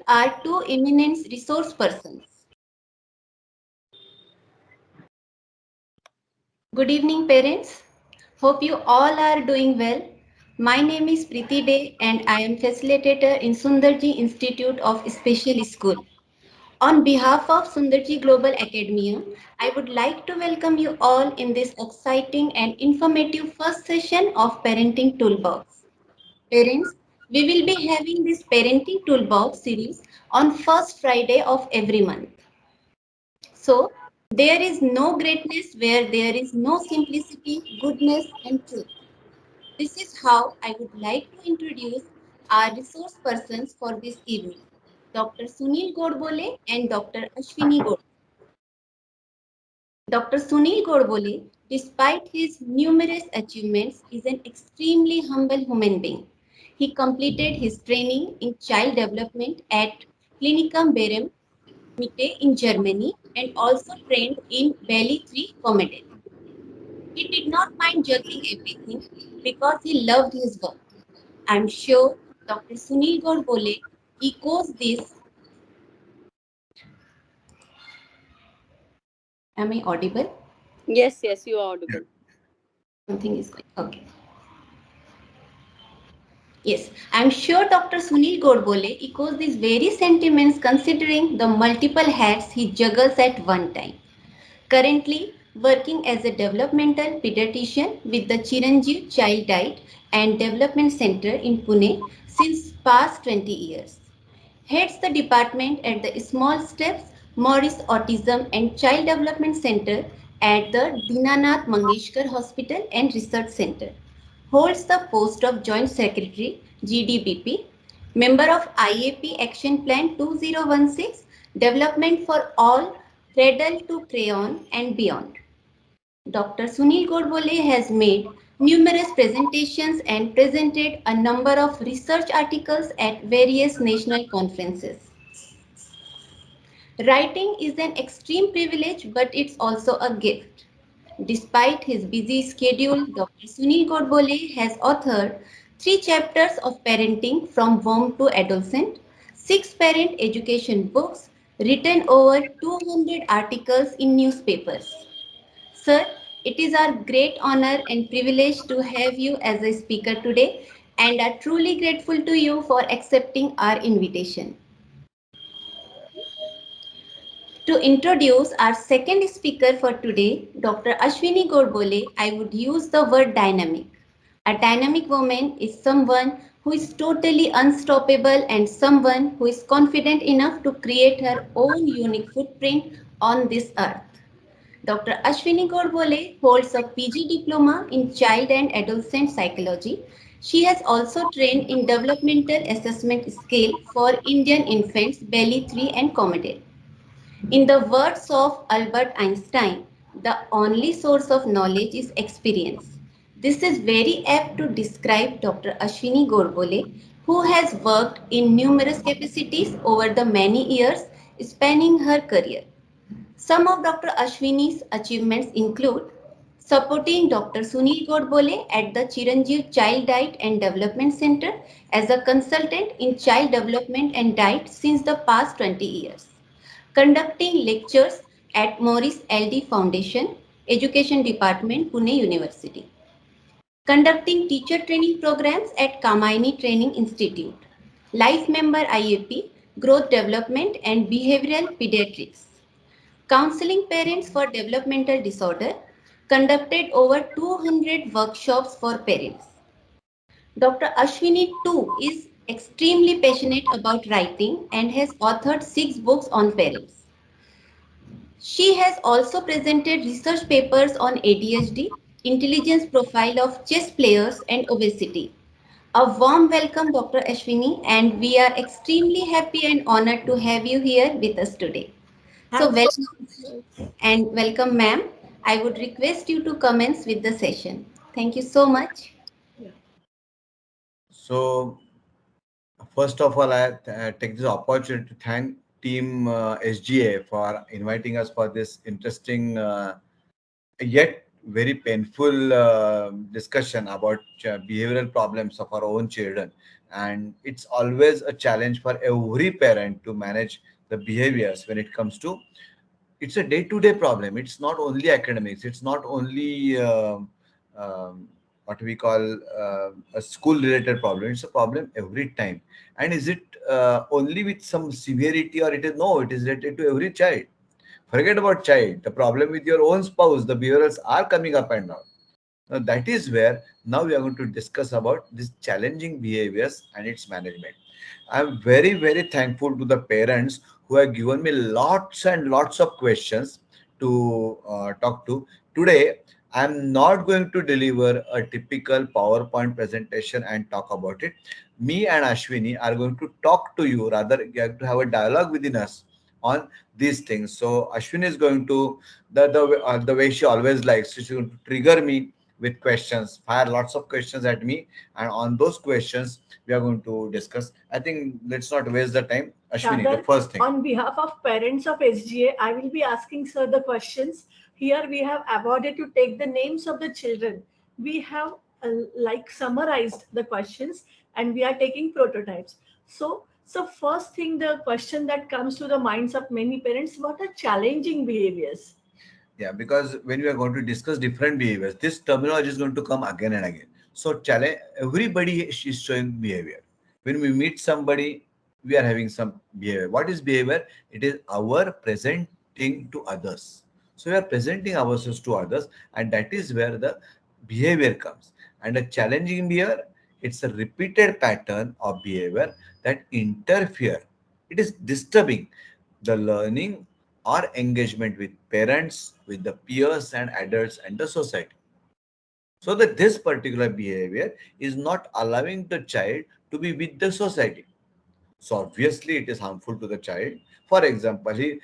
our two eminent resource persons. Good evening, parents. Hope you all are doing well. My name is Preeti Dey and I am facilitator in Sundarji Institute of Special School. On behalf of Sundarji Global Academia, I would like to welcome you all in this exciting and informative first session of Parenting Toolbox. Parents, we will be having this Parenting Toolbox series on first Friday of every month. So, there is no greatness where there is no simplicity, goodness, and truth. This is how I would like to introduce our resource persons for this evening, Dr. Sunil Godbole and Dr. Ashwini Godbole. Dr. Sunil Godbole, despite his numerous achievements, is an extremely humble human being. He completed his training in child development at Klinikam Berem Mitte in Germany and also trained in Valley 3 Comedy. He did not mind juggling everything because he loved his work. I'm sure Dr. Sunil Godbole echoes this. Am I audible? Yes, yes, you are Yeah. audible. Something is going. Okay. Yes, I'm sure Dr. Sunil Godbole echoes these very sentiments considering the multiple hats he juggles at one time. Currently working as a developmental pediatrician with the Chiranjeev Child Diet and Development Center in Pune since past 20 years. Heads the department at the Small Steps Morris Autism and Child Development Center at the Dinanath Mangeshkar Hospital and Research Center. Holds the post of Joint Secretary GDBP, member of IAP Action Plan 2016, Development for All, Cradle to Crayon and Beyond. Dr. Sunil Godbole has made numerous presentations and presented a number of research articles at various national conferences. Writing is an extreme privilege, but it's also a gift. Despite his busy schedule, Dr. Sunil Godbole has authored 3 chapters of parenting from womb to adolescent, 6 parent education books, written over 200 articles in newspapers. Sir, it is our great honor and privilege to have you as a speaker today and are truly grateful to you for accepting our invitation. To introduce our second speaker for today, Dr. Ashwini Godbole, I would use the word dynamic. A dynamic woman is someone who is totally unstoppable and someone who is confident enough to create her own unique footprint on this earth. Dr. Ashwini Godbole holds a PG diploma in child and adolescent psychology. She has also trained in developmental assessment scale for Indian infants, Belly 3 and Comedy. In the words of Albert Einstein, the only source of knowledge is experience. This is very apt to describe Dr. Ashwini Godbole, who has worked in numerous capacities over the many years spanning her career. Some of Dr. Ashwini's achievements include supporting Dr. Sunil Godbole at the Chiranjeev Child Diet and Development Center as a consultant in child development and diet since the past 20 years, conducting lectures at Morris LD Foundation, Education Department, Pune University, conducting teacher training programs at Kamaini Training Institute, life member IAP, Growth Development and Behavioral Pediatrics, counseling parents for developmental disorder, conducted over 200 workshops for parents. Dr. Ashwini too is extremely passionate about writing and has authored 6 books on parents. She has also presented research papers on ADHD, intelligence profile of chess players and obesity. A warm welcome Dr. Ashwini, and we are extremely happy and honored to have you here with us today. So Thanks so welcome much. and welcome ma'am. I would request you to commence with the session. Thank you so much. Yeah. So, first of all, I take this opportunity to thank Team SGA for inviting us for this interesting yet very painful discussion about behavioral problems of our own children. and it's always a challenge for every parent to manage the behaviors when it comes to, it's a day-to-day problem. It's not only academics, it's not only what we call a school related problem. It's a problem every time. And is it only with some severity, or it is, no, it is related to every child. Forget about child, the problem with your own spouse, the behaviors are coming up and down. Now that is where now we are going to discuss about these challenging behaviors and its management. I'm very, very thankful to the parents who have given me lots and lots of questions to talk to. Today, I'm not going to deliver a typical PowerPoint presentation and talk about it. Me and Ashwini are going to talk to you, rather, we have to have a dialogue within us on these things. So Ashwini is going to, the way she always likes, she's going to trigger me with questions, fire lots of questions at me, and on those questions we are going to discuss. I think let's not waste the time. Ashwini, the Sagar, first thing. on behalf of parents of SGA, I will be asking sir the questions. Here we have avoided to take the names of the children. We have like summarized the questions and we are taking prototypes. So first thing, the question that comes to the minds of many parents, what are challenging behaviors? Yeah, because when we are going to discuss different behaviors, this terminology is going to come again and again. So challenge, everybody is showing behavior. When we meet somebody, we are having some behavior. What is behavior? It is our presenting to others. So we are presenting ourselves to others, and that is where the behavior comes. And a challenging behavior, it's a repeated pattern of behavior that interfere. It is disturbing the learning or engagement with parents, with the peers and adults and the society. So that this particular behavior is not allowing the child to be with the society. So obviously it is harmful to the child. For example, he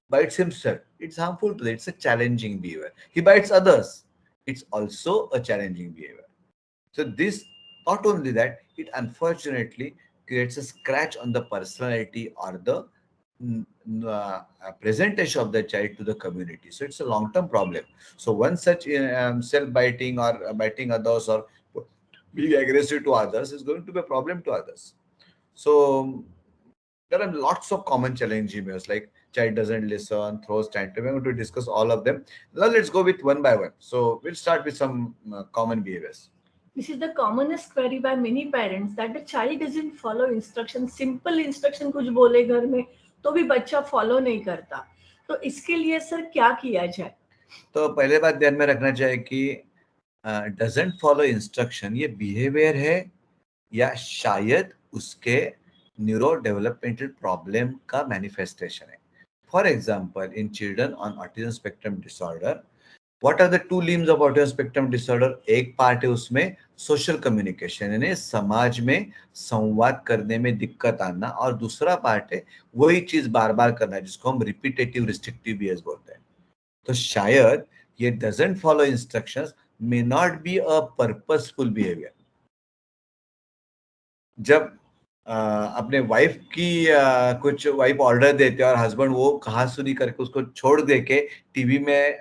bites himself. It's harmful to, it's a challenging behavior. He bites others. It's also a challenging behavior. So this, not only that, it unfortunately creates a scratch on the personality or the presentation of the child to the community. So it's a long-term problem. So one such self-biting or biting others or being aggressive to others is going to be a problem to others. So there are lots of common challenging behaviors like child doesn't listen, throws tantrum. We're going to discuss all of them. Now let's go with one by one. So we'll start with some common behaviors. This is the commonest query by many parents that the child doesn't follow instructions. Simple instruction कुछ बोले घर में तो भी बच्चा follow नहीं करता. तो इसके लिए सर क्या किया जाए? तो पहले बात ध्यान में रखना चाहिए कि डजेंट फॉलो इंस्ट्रक्शन ये बिहेवियर है या शायद उसके न्यूरो डेवलपमेंटल प्रॉब्लम का मैनिफेस्टेशन है. For example, in children on autism spectrum disorder, what are the two limbs of autism spectrum disorder? एक पार्ट है उसमें सोशल कम्युनिकेशन, यानी समाज में संवाद करने में दिक्कत आना, और दूसरा पार्ट है वही चीज बार बार करना जिसको हम रिपीटेटिव रिस्ट्रिक्टिव बिहेवियर बोलते हैं. तो शायद ये doesn't follow instructions may not be a purposeful behaviour. जब अपने वाइफ की कुछ वाइफ ऑर्डर देते हैं और हस्बैंड वो कहा सुनी करके उसको छोड़ दे के टीवी में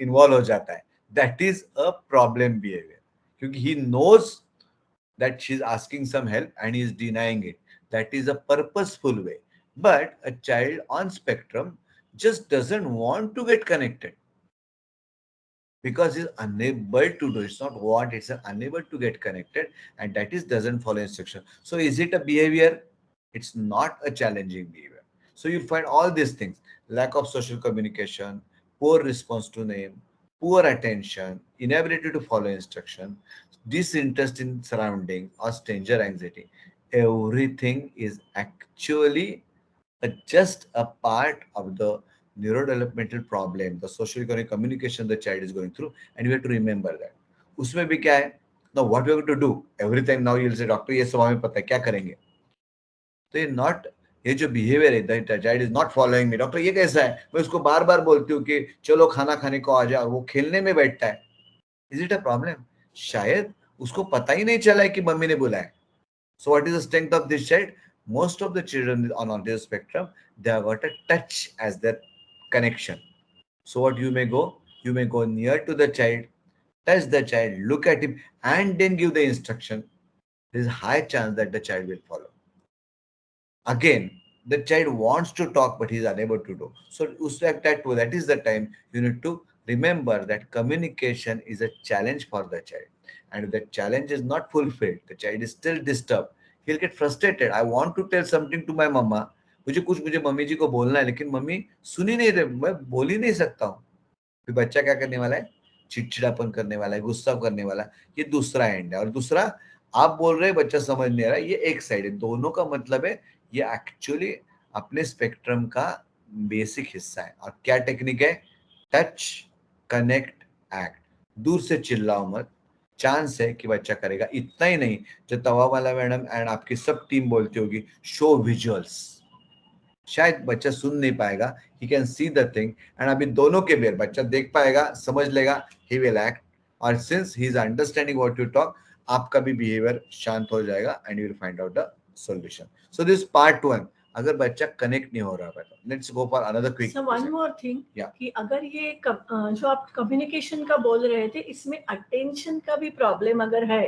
इन्वॉल्व हो जाता है, that is a problem behaviour, क्योंकि he knows that she's asking some help and he is denying it. That is a purposeful way. But a child on spectrum just doesn't want to get connected because he's unable to do. It's not want, it's unable to get connected, and that is doesn't follow instruction. So is it a behavior? It's not a challenging behavior. So you find all these things: lack of social communication, poor response to name, poor attention, inability to follow instruction, disinterest in surrounding, or stranger anxiety. Everything is actually just a part of the neurodevelopmental problem, the social economic communication the child is going through, and we have to remember that. उसमें भी क्या है? Now what we are going to do? Every time now you'll say, doctor ये सब हमें पता है, क्या करेंगे? तो ये नॉट, ये जो बिहेवियर है, that child is not following me, doctor ये कैसा है? मैं उसको बार बार बोलती हूँ कि चलो खाना खाने को आ जाओ, वो खेलने में बैठता है. Is it a problem? शायद उसको पता ही नहीं चला है कि मम्मी ने बुलाया. So what is the strength of this child? Most of the children on autism spectrum, they have got a touch as their connection. So what you may go? You may go near to the child, touch the child, look at him, and then give the instruction. there is a high chance that the child will follow. Again, the child wants to talk but he is unable to do so. That is the time you need to remember that communication is a challenge for the child, and if the challenge is not fulfilled, the child is still disturbed, he'll get frustrated. I want to tell something to my mama, मुझे mummy जी को बोलना है, लेकिन mummy सुन ही नहीं रहे, मैं बोल ही नहीं सकता हूँ. फिर बच्चा क्या करने वाला है? चिड़चिड़ापन करने वाला है, गुस्सा करने वाला है. ये दूसरा एंड है. और दूसरा, आप बोल रहे हैं बच्चा समझ नहीं आ रहा है, ये एक साइड है. दोनों का मतलब है ये एक्चुअली अपने स्पेक्ट्रम का बेसिक हिस्सा है. और क्या टेक्निक है? Touch, connect, act. दूर से चिल्लाओ मत, चांस है कि बच्चा करेगा. इतना ही नहीं, जो तवा वाला मैडम एंड आपकी सब टीम बोलती होगी, शो विजुअल्स. शायद बच्चा सुन नहीं पाएगा, he can see the thing, and अभी दोनों के बेर बच्चा देख पाएगा, समझ लेगा, ही विल एक्ट. और since he is understanding what you talk, आपका भी बिहेवियर शांत हो जाएगा and you will find out the solution. So this part 1. अगर बच्चा कनेक्ट नहीं हो रहा है, let's go for another quick. So one more thing, Yeah. कि अगर ये जो आप कम्युनिकेशन का बोल रहे थे, इसमें अटेंशन का भी प्रॉब्लम अगर है,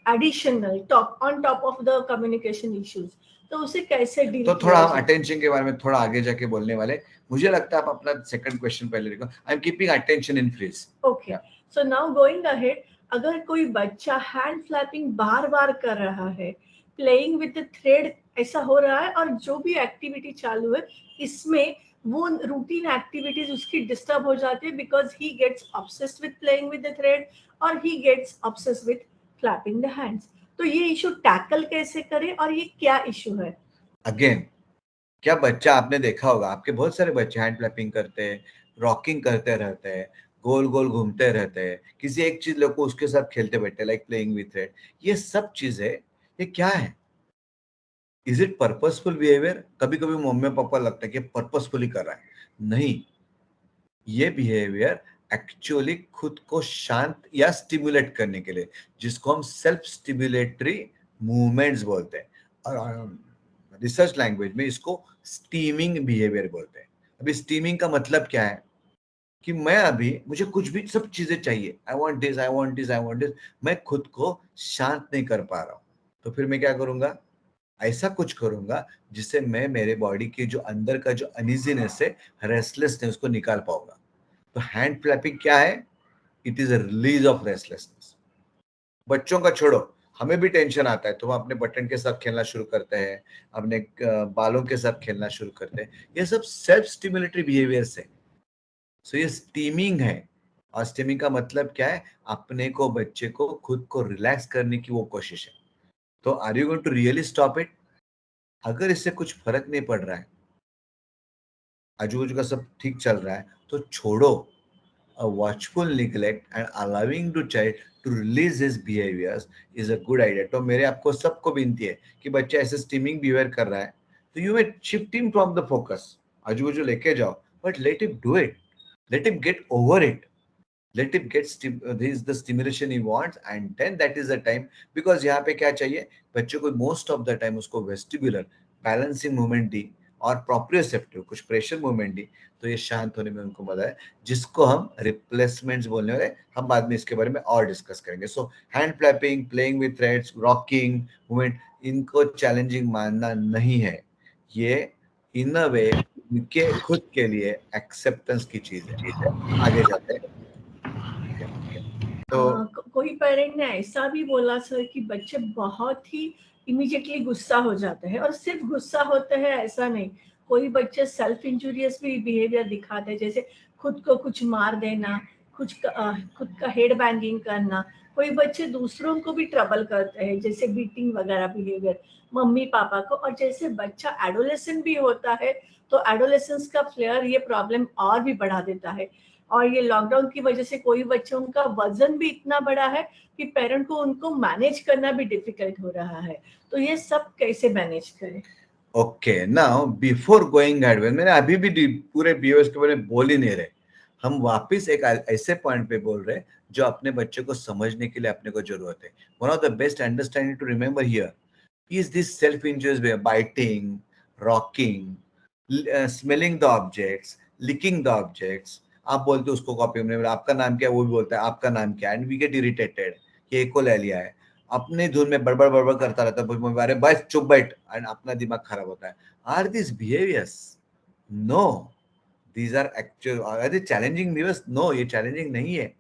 additional on top of the communication issues, तो उसे कैसे डील? तो थोड़ा हम अटेंशन के बारे में थोड़ा आगे जाके बोलने वाले. मुझे लगता है आप अपना सेकंड क्वेश्चन पहले लिखो. I am keeping attention in freeze. Okay, so now going ahead, अगर कोई बच्चा हैंड फ्लैपिंग बार बार कर रहा है, प्लेइंग विद द थ्रेड ऐसा हो रहा है, और जो भी एक्टिविटी चालू है इसमें वो रूटीन एक्टिविटीज उसकी डिस्टर्ब हो जाती है, because he gets obsessed with playing with the thread और he gets obsessed with clapping the hands. तो ये इशू टैकल कैसे करें और ये क्या इशू है? अगेन, क्या बच्चा आपने देखा होगा, आपके बहुत सारे बच्चे हैंड क्लैपिंग करते हैं, रॉकिंग करते रहते हैं, गोल गोल घूमते रहते हैं, किसी एक चीज लोग उसके साथ खेलते बैठे, लाइक प्लेइंग विथ थ्रेड. ये सब चीजें, ये क्या है? Is it purposeful behaviour? कभी कभी मम्मी पापा लगता है कि पर्पसफुली कर रहा है. नहीं, ये बिहेवियर एक्चुअली खुद को शांत या स्टिमुलेट करने के लिए, जिसको हम सेल्फ स्टिमुलेटरी मूवमेंट्स बोलते हैं, और रिसर्च लैंग्वेज में इसको स्टीमिंग बिहेवियर बोलते हैं. अभी स्टीमिंग का मतलब क्या है? कि मैं अभी, मुझे कुछ भी सब चीजें चाहिए, I want this, I want this, I want this, मैं खुद को शांत नहीं कर पा रहा हूं. तो फिर मैं क्या करूंगा? ऐसा कुछ करूंगा जिससे मैं मेरे बॉडी के जो अंदर का जो अनइजीनेस है, रेस्टलेसनेस, उसको निकाल पाऊंगा. तो हैंड फ्लैपिंग क्या है? It is a release of restlessness. बच्चों का छोड़ो, हमें भी टेंशन आता है तो हम अपने बटन के साथ खेलना शुरू करते हैं, अपने बालों के साथ खेलना शुरू करते हैं. ये सब सेल्फ स्टिमुलेटरी बिहेवियर्स है. सो ये स्टीमिंग है. और स्टीमिंग का मतलब क्या है? अपने को, बच्चे को खुद को रिलैक्स करने की वो कोशिश है. तो are you going to really stop it? अगर इससे कुछ फर्क नहीं पड़ रहा है, आजू बाजू का सब ठीक चल रहा है, तो छोड़ो. A watchful neglect and allowing the child to release his behaviors is a good idea. तो मेरे आपको सबको विनती है कि बच्चा ऐसे स्टीमिंग बिहेवियर कर रहा है, तो you may shift him from the focus, आजू बाजू लेके जाओ, but let him do it, let him get over it, let him get this is the stimulation he wants, and then that is the time. because यहाँ पे क्या चाहिए बच्चों को? most of the time उसको वेस्टिबुलर बैलेंसिंग मूवमेंट दी और proprioceptive कुछ pressure movement दी, तो ये शांत होने में उनको मदद है, जिसको हम रिप्लेसमेंट्स बोलने वाले. हम बाद में इसके बारे में और डिस्कस करेंगे. सो hand flapping, playing with threads, rocking movement, इनको चैलेंजिंग मानना नहीं है. ये इन अ वे इनके खुद के लिए एक्सेप्टेंस की चीज है. आगे जाते हैं. तो कोई पेरेंट ने ऐसा भी बोला सर कि बच्चे बहुत ही इमीडिएटली गुस्सा हो जाते हैं, और सिर्फ गुस्सा होते हैं ऐसा नहीं, कोई बच्चे सेल्फ इंजूरियस भी बिहेवियर दिखाते हैं, जैसे खुद को कुछ मार देना, खुद का हेड बैंगिंग करना. कोई बच्चे दूसरों को भी ट्रबल करते हैं, जैसे बीटिंग वगैरह बिहेवियर मम्मी पापा को. और जैसे बच्चा एडोलेसेंट भी होता है, तो एडोलेसेंस का फ्लेयर ये प्रॉब्लम और भी बढ़ा देता है. और ये लॉकडाउन की वजह से कोई बच्चों का वजन भी इतना बड़ा है कि पेरेंट को उनको मैनेज करना भी डिफिकल्ट हो रहा है. तो ये सब कैसे मैनेज करें? Okay, now before going ahead, मैंने अभी भी पूरे बिहेवियर्स के बारे में बोल ही नहीं रहे. हम वापस एक ऐसे पॉइंट पे बोल रहे हैं जो अपने बच्चे को समझने के लिए अपने को जरूरत है. One of the best understanding to remember here is this self-injurious way, biting, rocking, smelling the objects, licking the objects. आप बोलते हो उसको कॉपी में, आपका नाम क्या है, वो भी बोलता है आपका नाम क्या है, एंड वी गेट इरिटेटेड कि एक को ले लिया है. अपने धुन में बड़बड़ बड़बड़ करता रहता है, अरे बस चुप बैठ, एंड अपना दिमाग खराब होता है. Are this behaviours? No, these are actual, are challenging behaviours? No, ये चैलेंजिंग नहीं है.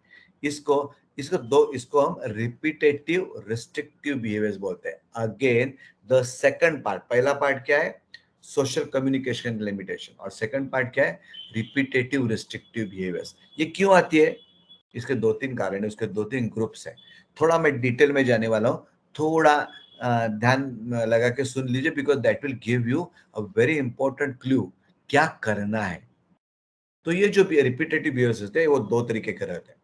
इसको इसको हम रिपीटेटिव रिस्ट्रिक्टिव बिहेवियर्स बोलते हैं. अगेन द सेकंड पार्ट, पहला पार्ट क्या है? सोशल कम्युनिकेशन लिमिटेशन, और सेकंड पार्ट क्या है? Repetitive restrictive behaviours. ये क्यों आती है? इसके 2-3 कारण है, उसके 2-3 ग्रुप्स है. थोड़ा मैं डिटेल में जाने वाला हूँ, थोड़ा ध्यान लगा के सुन लीजिए, because that will give you a very important clue क्या करना है. तो ये जो रिपीटेटिव बिहेवियर्स होते हैं वो 2 तरीके के रहते हैं.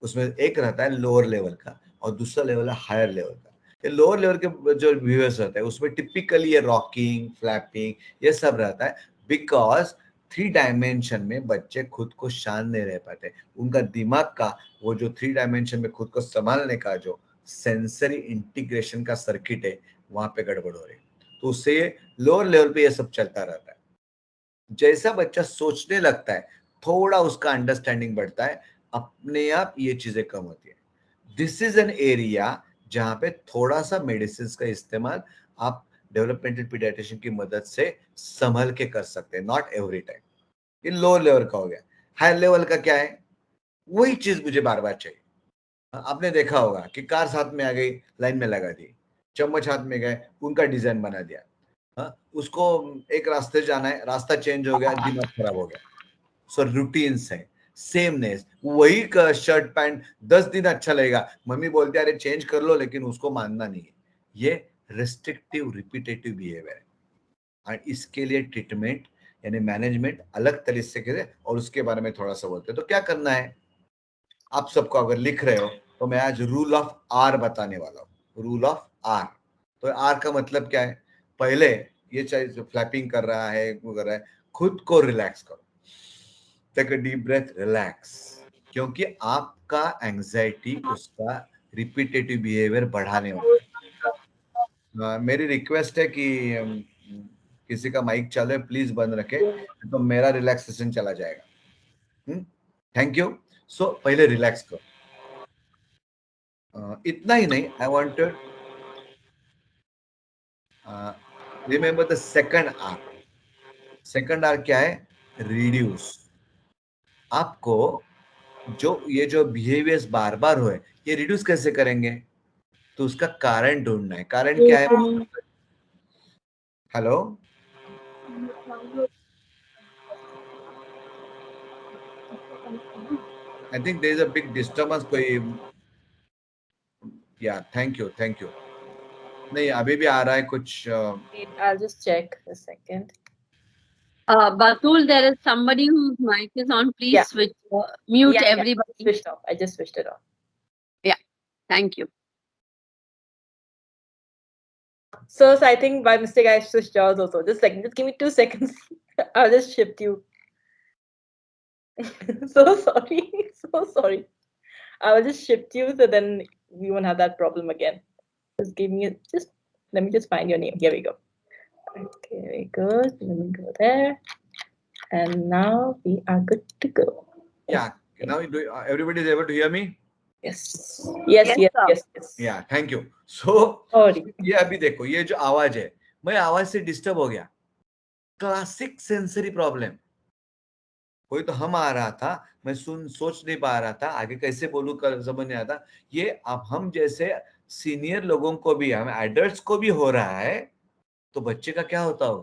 उसमें एक रहता है लोअर लेवल का और दूसरा लेवल है हायर लेवल का. ये लोअर लेवल के जो बिहेवियर्स रहते हैं उसमें टिपिकली ये रॉकिंग, फ्लैपिंग, ये सब रहता है, बिकॉज 3 डायमेंशन में बच्चे खुद को शांत नहीं रह पाते. उनका दिमाग का वो जो 3 डायमेंशन में खुद को संभालने का जो सेंसरी इंटीग्रेशन का सर्किट है, वहां पे गड़बड़ हो रही है. तो उससे ये लोअर लेवल पे ये सब चलता रहता है. जैसा बच्चा सोचने लगता है, थोड़ा उसका अंडरस्टैंडिंग बढ़ता है, अपने आप ये चीजें कम होती है. दिस इज एन एरिया जहां पे थोड़ा सा मेडिसिन का इस्तेमाल आप डेवलपमेंटल पीडियाट्रिशियन की मदद से संभल के कर सकते हैं, नॉट एवरी टाइम. ये लोअर लेवल का हो गया. हाई लेवल का क्या है? वही चीज मुझे बार बार चाहिए. आपने देखा होगा कि कार साथ में आ गई, लाइन में लगा दी, चम्मच हाथ में गए, उनका डिजाइन बना दिया. उसको एक रास्ते जाना है, रास्ता चेंज हो गया, दिमाग खराब हो गया. सो रूटीन्स है, सेमनेस. वही शर्ट पैंट 10 दिन अच्छा लगेगा, मम्मी बोलती है अरे चेंज कर लो, लेकिन उसको मानना नहीं है. ये रिस्ट्रिक्टिव रिपीटेटिव बिहेवियर है. और इसके लिए ट्रीटमेंट यानी मैनेजमेंट अलग तरीके से, और उसके बारे में थोड़ा सा बोलते हैं. तो क्या करना है? आप सबको अगर लिख रहे हो तो मैं आज रूल ऑफ आर बताने वाला हूँ. Rule of R. तो आर का मतलब क्या है? पहले ये चाहे फ्लैपिंग कर रहा है, वो कर रहा है, खुद को रिलैक्स करो. Take a deep breath, relax. क्योंकि आपका एंजाइटी उसका रिपीटेटिव बिहेवियर बढ़ाने वाला है. मेरी रिक्वेस्ट है कि किसी का माइक चालू है प्लीज बंद रखे, तो मेरा रिलैक्सेशन चला जाएगा. Thank you. सो पहले रिलैक्स करो. इतना ही नहीं, I wanted remember the second R. Second R क्या है? रिड्यूस. आपको जो बिहेवियर्स बार बार हुए, ये रिड्यूस कैसे करेंगे? तो उसका कारण ढूंढना है. कारण क्या है? Hello, I think there is a big disturbance. कोई, या थैंक यू, थैंक यू. नहीं, अभी भी आ रहा है कुछ. Wait, I'll just check a second. Batul, there is somebody whose mic is on. Please Yeah. switch, mute Yeah, everybody. switched off. I just switched it off. Thank you. So I think by mistake I switched yours also. Just give me 2 seconds. I'll just shift you. So sorry. So sorry. I will just shift you so then we won't have that problem again. Just give me let me just find your name. Here we go. Okay, very good. Let me go there. And now we are good to go. Yeah, now everybody is able to hear me? Yes. Yes, Yes, yes, sir. yes, yes. Yeah, thank you. So Sorry. ये अभी देखो, ये जो आवाज है, मैं आवाज से डिस्टर्ब हो गया. Classic sensory problem. कोई तो हम आ रहा था, मैं सोच नहीं पा रहा था, आगे कैसे बोलूं कर समझ नहीं आता. ये अब हम जैसे सीनियर लोगों को भी, हम एडल्ट्स को भी हो रहा है, तो बच्चे का क्या होता हो?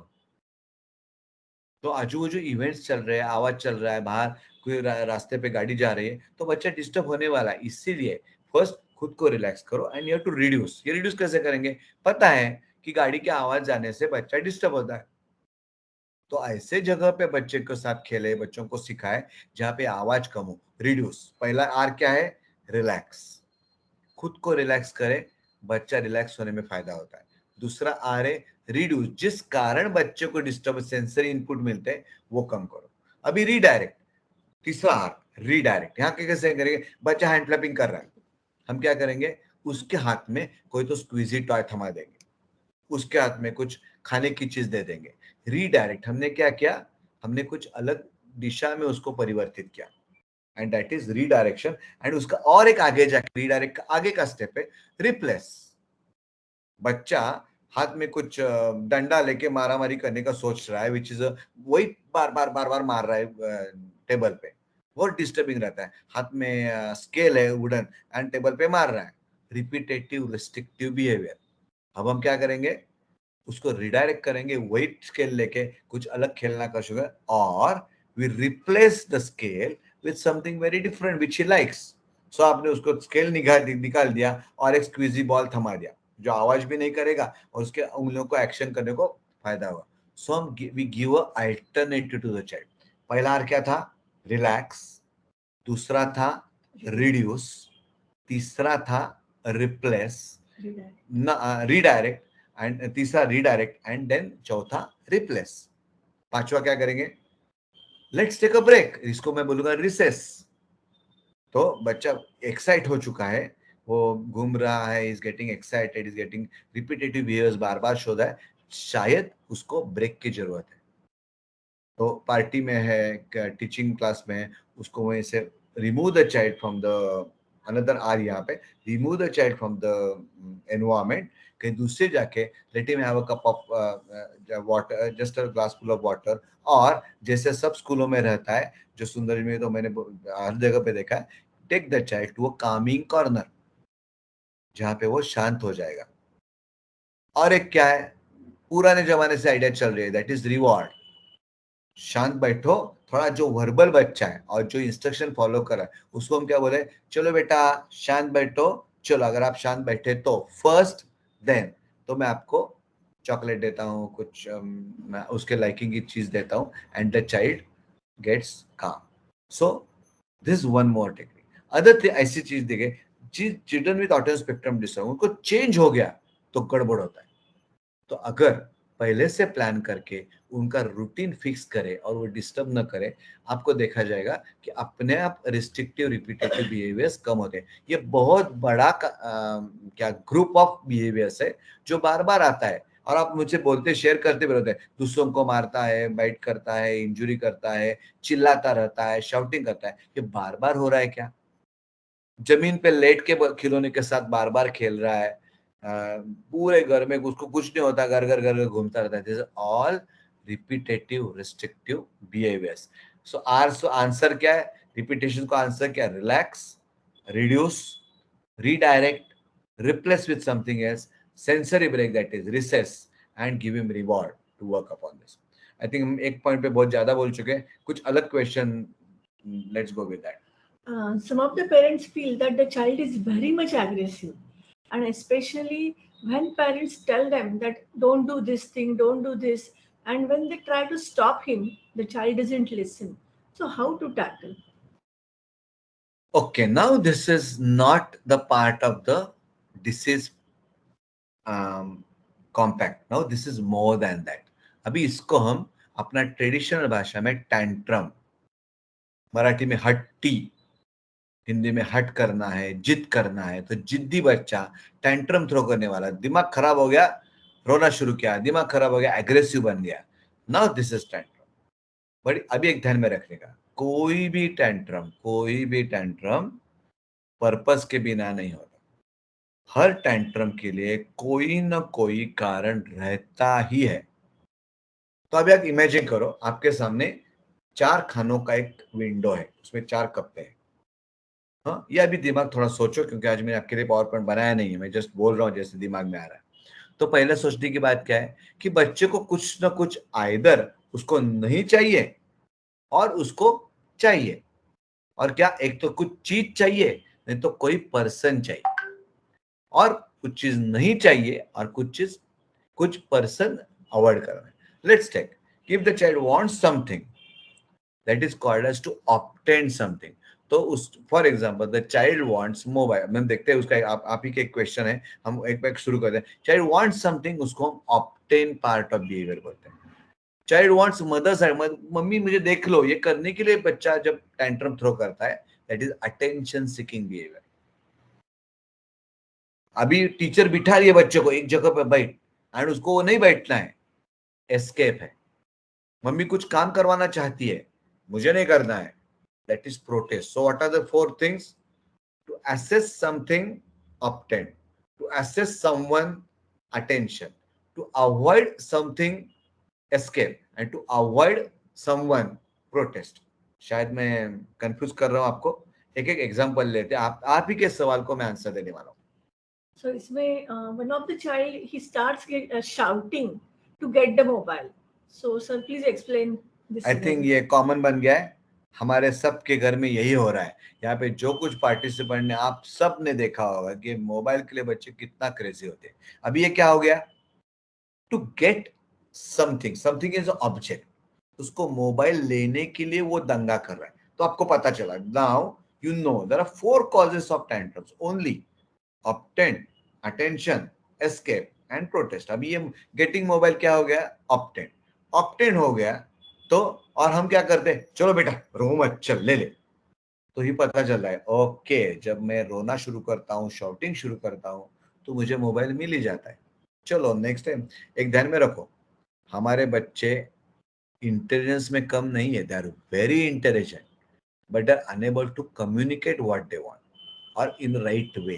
तो आजू बाजू इवेंट्स चल रहे हैं, आवाज चल रहा है, बाहर कोई रास्ते पे गाड़ी जा रही है, तो बच्चा डिस्टर्ब होने वाला है. इसीलिए फर्स्ट खुद को रिलैक्स करो and you have to reduce. ये रिड्यूस कैसे करेंगे? पता है कि गाड़ी की आवाज जाने से बच्चा डिस्टर्ब होता है, तो ऐसे जगह पे बच्चे के साथ खेले, बच्चों को सिखाए जहाँ पे आवाज कम हो. रिड्यूस. पहला आर क्या है? रिलैक्स. खुद को रिलैक्स करे, बच्चा रिलैक्स होने में फायदा होता है. दूसरा आर है रिड्यूस. जिस कारण बच्चे को डिस्टर्ब सेंसरी इनपुट मिलते हैं वो कम करो. अभी रीडायरेक्ट. तीसरा आर रीडायरेक्ट. यहाँ कैसे करेंगे? बच्चा हैंड फ्लैपिंग कर रहा है, हम क्या करेंगे? उसके हाथ में कोई तो स्क्वीजी टॉय थमा देंगे, उसके हाथ में कुछ खाने की चीज दे देंगे. रीडायरेक्ट. हमने क्या किया? हमने कुछ अलग दिशा में उसको परिवर्तित किया, and that is redirection. And उसका और एक आगे जाके रीडायरेक्ट का आगे का स्टेप है रिप्लेस. बच्चा हाथ में कुछ डंडा लेके मारामारी करने का सोच रहा है, विच इज वही बार बार मार रहा है टेबल पे, बहुत डिस्टर्बिंग रहता है। हाथ में स्केल है वुडन एंड टेबल पे मार रहा है, रिपीटेटिव रिस्ट्रिक्टिव बिहेवियर। अब हम क्या करेंगे, उसको रिडायरेक्ट करेंगे, वही स्केल लेके कुछ अलग खेलना का शुरू, और we replace the scale with something very different which he likes. So आपने उसको स्केल निकाल दिया और एक स्क्वीजी बॉल थमा दिया, जो आवाज भी नहीं करेगा और उसके उंगलियों को एक्शन करने को फायदा होगा। सो हम we give a alternative to the child. पहला आर क्या था, रिलैक्स, दूसरा था रिड्यूस, तीसरा था रिप्लेस, रीडायरेक्ट, एंड तीसरा रीडायरेक्ट, एंड देन चौथा रिप्लेस। पांचवा क्या करेंगे, लेट्स टेक अ ब्रेक, इसको मैं बोलूंगा रिसेस। तो बच्चा एक्साइट हो चुका है, वो घूम रहा है, is getting excited, is getting repetitive behaviours bar bar show रहा है, शायद उसको ब्रेक की जरूरत है। तो पार्टी में है, टीचिंग क्लास में है, उसको वहीं से remove the child from the another R, यहाँ पे remove the child from the environment, कहीं दूसरे जाके let him have a cup of water, just a glass full of water. और जैसे सब स्कूलों में रहता है, जो सुंदर में तो मैंने हर जगह पे देखा है, take the child to a calming corner, जहाँ पे वो शांत हो जाएगा। और एक क्या है, पुराने जमाने से आइडिया चल रही है, दैट इज रिवॉर्ड। शांत बैठो, थोड़ा जो वर्बल बच्चा है और जो इंस्ट्रक्शन फॉलो कर रहा है, उसको हम क्या बोले, चलो बेटा शांत बैठो, चलो अगर आप शांत बैठे तो फर्स्ट, देन तो मैं आपको चॉकलेट देता हूँ, कुछ मैं उसके लाइकिंग की चीज देता हूँ, एंड द चाइल्ड गेट्स काम। So this one more technique. Other ऐसी चीज देखे, children with autism spectrum disorder, उनको चेंज हो गया तो गड़बड़ होता है। तो अगर पहले से प्लान करके उनका रूटीन फिक्स करे और वो डिस्टर्ब न करे, आपको देखा जाएगा कि अपने आप रिस्ट्रिक्टिव रिपीटेटिव बिहेवियर्स कम होते हैं। ये बहुत बड़ा क्या ग्रुप ऑफ बिहेवियर्स है जो बार बार आता है, और आप मुझे बोलते शेयर करते भी रहते हैं, दूसरों को मारता है, बाइट करता है, इंजुरी करता है, चिल्लाता रहता है, शाउटिंग करता है, ये बार बार हो रहा है क्या, जमीन पे लेट के खिलौने के साथ बार बार खेल रहा है, पूरे घर में उसको कुछ नहीं होता, घर घर घर घूमता रहता है, this all repetitive restrictive behaviours. So answer क्या है, रिपीटेशन का आंसर क्या है, relax, reduce, redirect, replace with something else, sensory break that is recess, and give him reward to work upon this. I think हम एक point पे बहुत ज्यादा बोल चुके हैं, कुछ अलग question, let's go with that. Some of the parents feel that the child is very much aggressive, and especially when parents tell them that don't do this thing, don't do this, and when they try to stop him, the child doesn't listen. So how to tackle? Okay, now this is not the part of the disease compact. Now this is more than that. अभी इसको हम अपना traditional भाषा में tantrum, Marathi में हट्टी, हिंदी में हट करना है, जिद करना है, तो जिद्दी बच्चा, टैंट्रम थ्रो करने वाला, दिमाग खराब हो गया, रोना शुरू किया, दिमाग खराब हो गया, एग्रेसिव बन गया, now this is tantrum. But अभी एक ध्यान में रखने का, कोई भी टैंट्रम पर्पस के बिना नहीं होता। हर टैंट्रम के लिए कोई ना कोई कारण रहता ही है। तो अभी आप इमेजिन करो, आपके सामने 4 खानों का एक विंडो है, उसमें 4 कप है। हाँ, ये अभी दिमाग थोड़ा सोचो, क्योंकि आज मैंने आपके लिए पावर पॉइंट बनाया नहीं है, मैं जस्ट बोल रहा हूँ जैसे दिमाग में आ रहा है। तो पहले सोचने की बात क्या है कि बच्चे को कुछ ना कुछ आइदर उसको नहीं चाहिए और उसको चाहिए, और क्या, एक तो कुछ चीज चाहिए, नहीं तो कोई पर्सन चाहिए, और कुछ चीज नहीं चाहिए और कुछ पर्सन अवॉइड करना है। Let's take, if the child wants something, that is called as to obtain something. तो उस for example the child wants mobile, हम देखते हैं उसका आप ही के एक क्वेश्चन है, हम एक शुरू करते हैं, चाइल्ड वांट्स समथिंग, उसको हम ऑब्टेन पार्ट ऑफ बिहेवियर बोलते हैं। Child wants mother side, mummy मुझे देख लो, ये करने के लिए बच्चा जब टैंट्रम थ्रो करता है, that is attention seeking behaviour. अभी टीचर बिठा रही है बच्चे को एक जगह पे बैठ, एंड उसको वो नहीं बैठना है, एस्केप है। मम्मी कुछ काम करवाना चाहती है, मुझे नहीं करना है, that is protest. So what are the 4 things? To assess something, obtain; to assess someone, attention, to avoid something escape, and to avoid someone protest. शायद मैं कंफ्यूज कर रहा हूं आपको. एक एक एग्जांपल लेते हैं. आप ही के सवाल को मैं आंसर देने वाला हूं. So इसमें one of the child he starts shouting to get the mobile. So sir, please explain this. I think ये कॉमन बन गया है. हमारे सबके घर में यही हो रहा है. यहाँ पे जो कुछ पार्टिसिपेंट ने, आप सब ने देखा होगा कि मोबाइल के लिए बच्चे कितना क्रेजी होते हैं. अभी ये क्या हो गया? To get something, something is object. उसको मोबाइल लेने के लिए वो दंगा कर रहा है. तो आपको पता चला. Now you know there are 4 causes of tantrums only: obtain, attention, escape and protest. अभी ये गेटिंग मोबाइल क्या हो गया? ऑब्टेंट. ऑब्टेंट हो गया तो, और हम क्या करते हैं? चलो बेटा रो मत, चल ले ले. तो ही पता चल रहा है ओके, जब मैं रोना शुरू करता हूँ, शॉटिंग शुरू करता हूँ, तो मुझे मोबाइल मिल ही जाता है. चलो नेक्स्ट टाइम एक ध्यान में रखो, हमारे बच्चे इंटेलिजेंस में कम नहीं है. They are very intelligent but are unable to communicate what they want और इन राइट वे.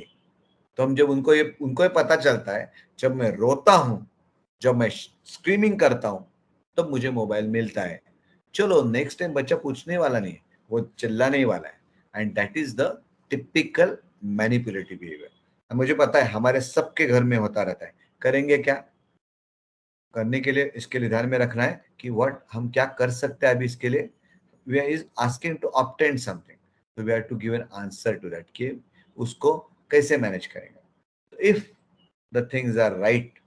तो हम जब उनको ये पता चलता है, जब मैं रोता हूं, जब मैं स्क्रीमिंग करता हूं, तब मुझे मोबाइल मिलता है. चलो नेक्स्ट टाइम बच्चा पूछने वाला नहीं है, वो चिल्लाने ही वाला है. And that is the typical manipulative behaviour. मुझे पता है हमारे सबके घर में होता रहता है. करेंगे क्या? करने के लिए इसके लिए ध्यान में रखना है कि व्हाट हम क्या कर सकते हैं. अभी इसके लिए we are is asking to obtain something, तो we have to give an answer to that कि उसको कैसे मैनेज करेंगे. If the things are right,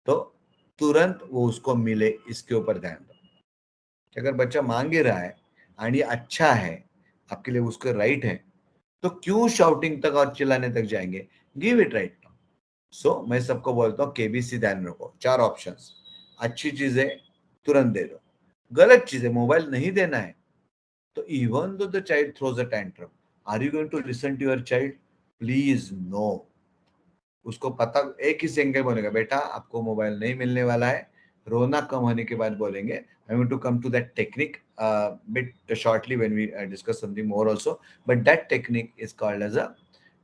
तो तुरंत वो उसको मिले, इसके ऊपर ध्यान दो. कि अगर बच्चा मांग ही रहा है एंड ये अच्छा है, आपके लिए उसको राइट है, तो क्यों शाउटिंग तक और चिल्लाने तक जाएंगे? Give it right now. So मैं सबको बोलता हूँ केबीसी ध्यान रखो. 4 ऑप्शंस. अच्छी चीजें तुरंत दे दो, गलत चीजें मोबाइल नहीं देना है. तो even though the child throws a tantrum, are you going to listen to your child? Please no. उसको पता, एक ही सिंगल बोलेगा बेटा आपको मोबाइल नहीं मिलने वाला है. रोना कम होने के बाद बोलेंगे. I want to come to that technique bit shortly when we discuss something more also, but that technique is called as a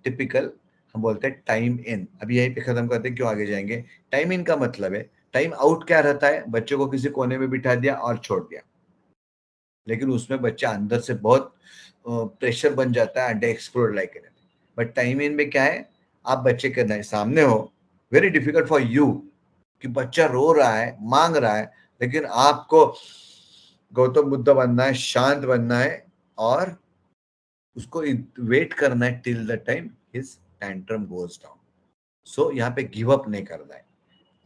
typical, हम बोलते हैं टाइम इन. अभी यहीं पे खत्म करते हैं, क्यों आगे जाएंगे. टाइम इन का मतलब है, टाइम आउट क्या रहता है? बच्चे को किसी कोने में बिठा दिया और छोड़ दिया, लेकिन उसमें बच्चा अंदर से बहुत प्रेशर बन जाता है and explode like anything. But time in में क्या है? आप बच्चे के सामने हो, वेरी डिफिकल्ट फॉर यू कि बच्चा रो रहा है, मांग रहा है, लेकिन आपको गौतम बुद्ध बनना है, शांत बनना है और उसको वेट करना है till the time his tantrum goes down. So यहाँ पे गिव अप नहीं करना है.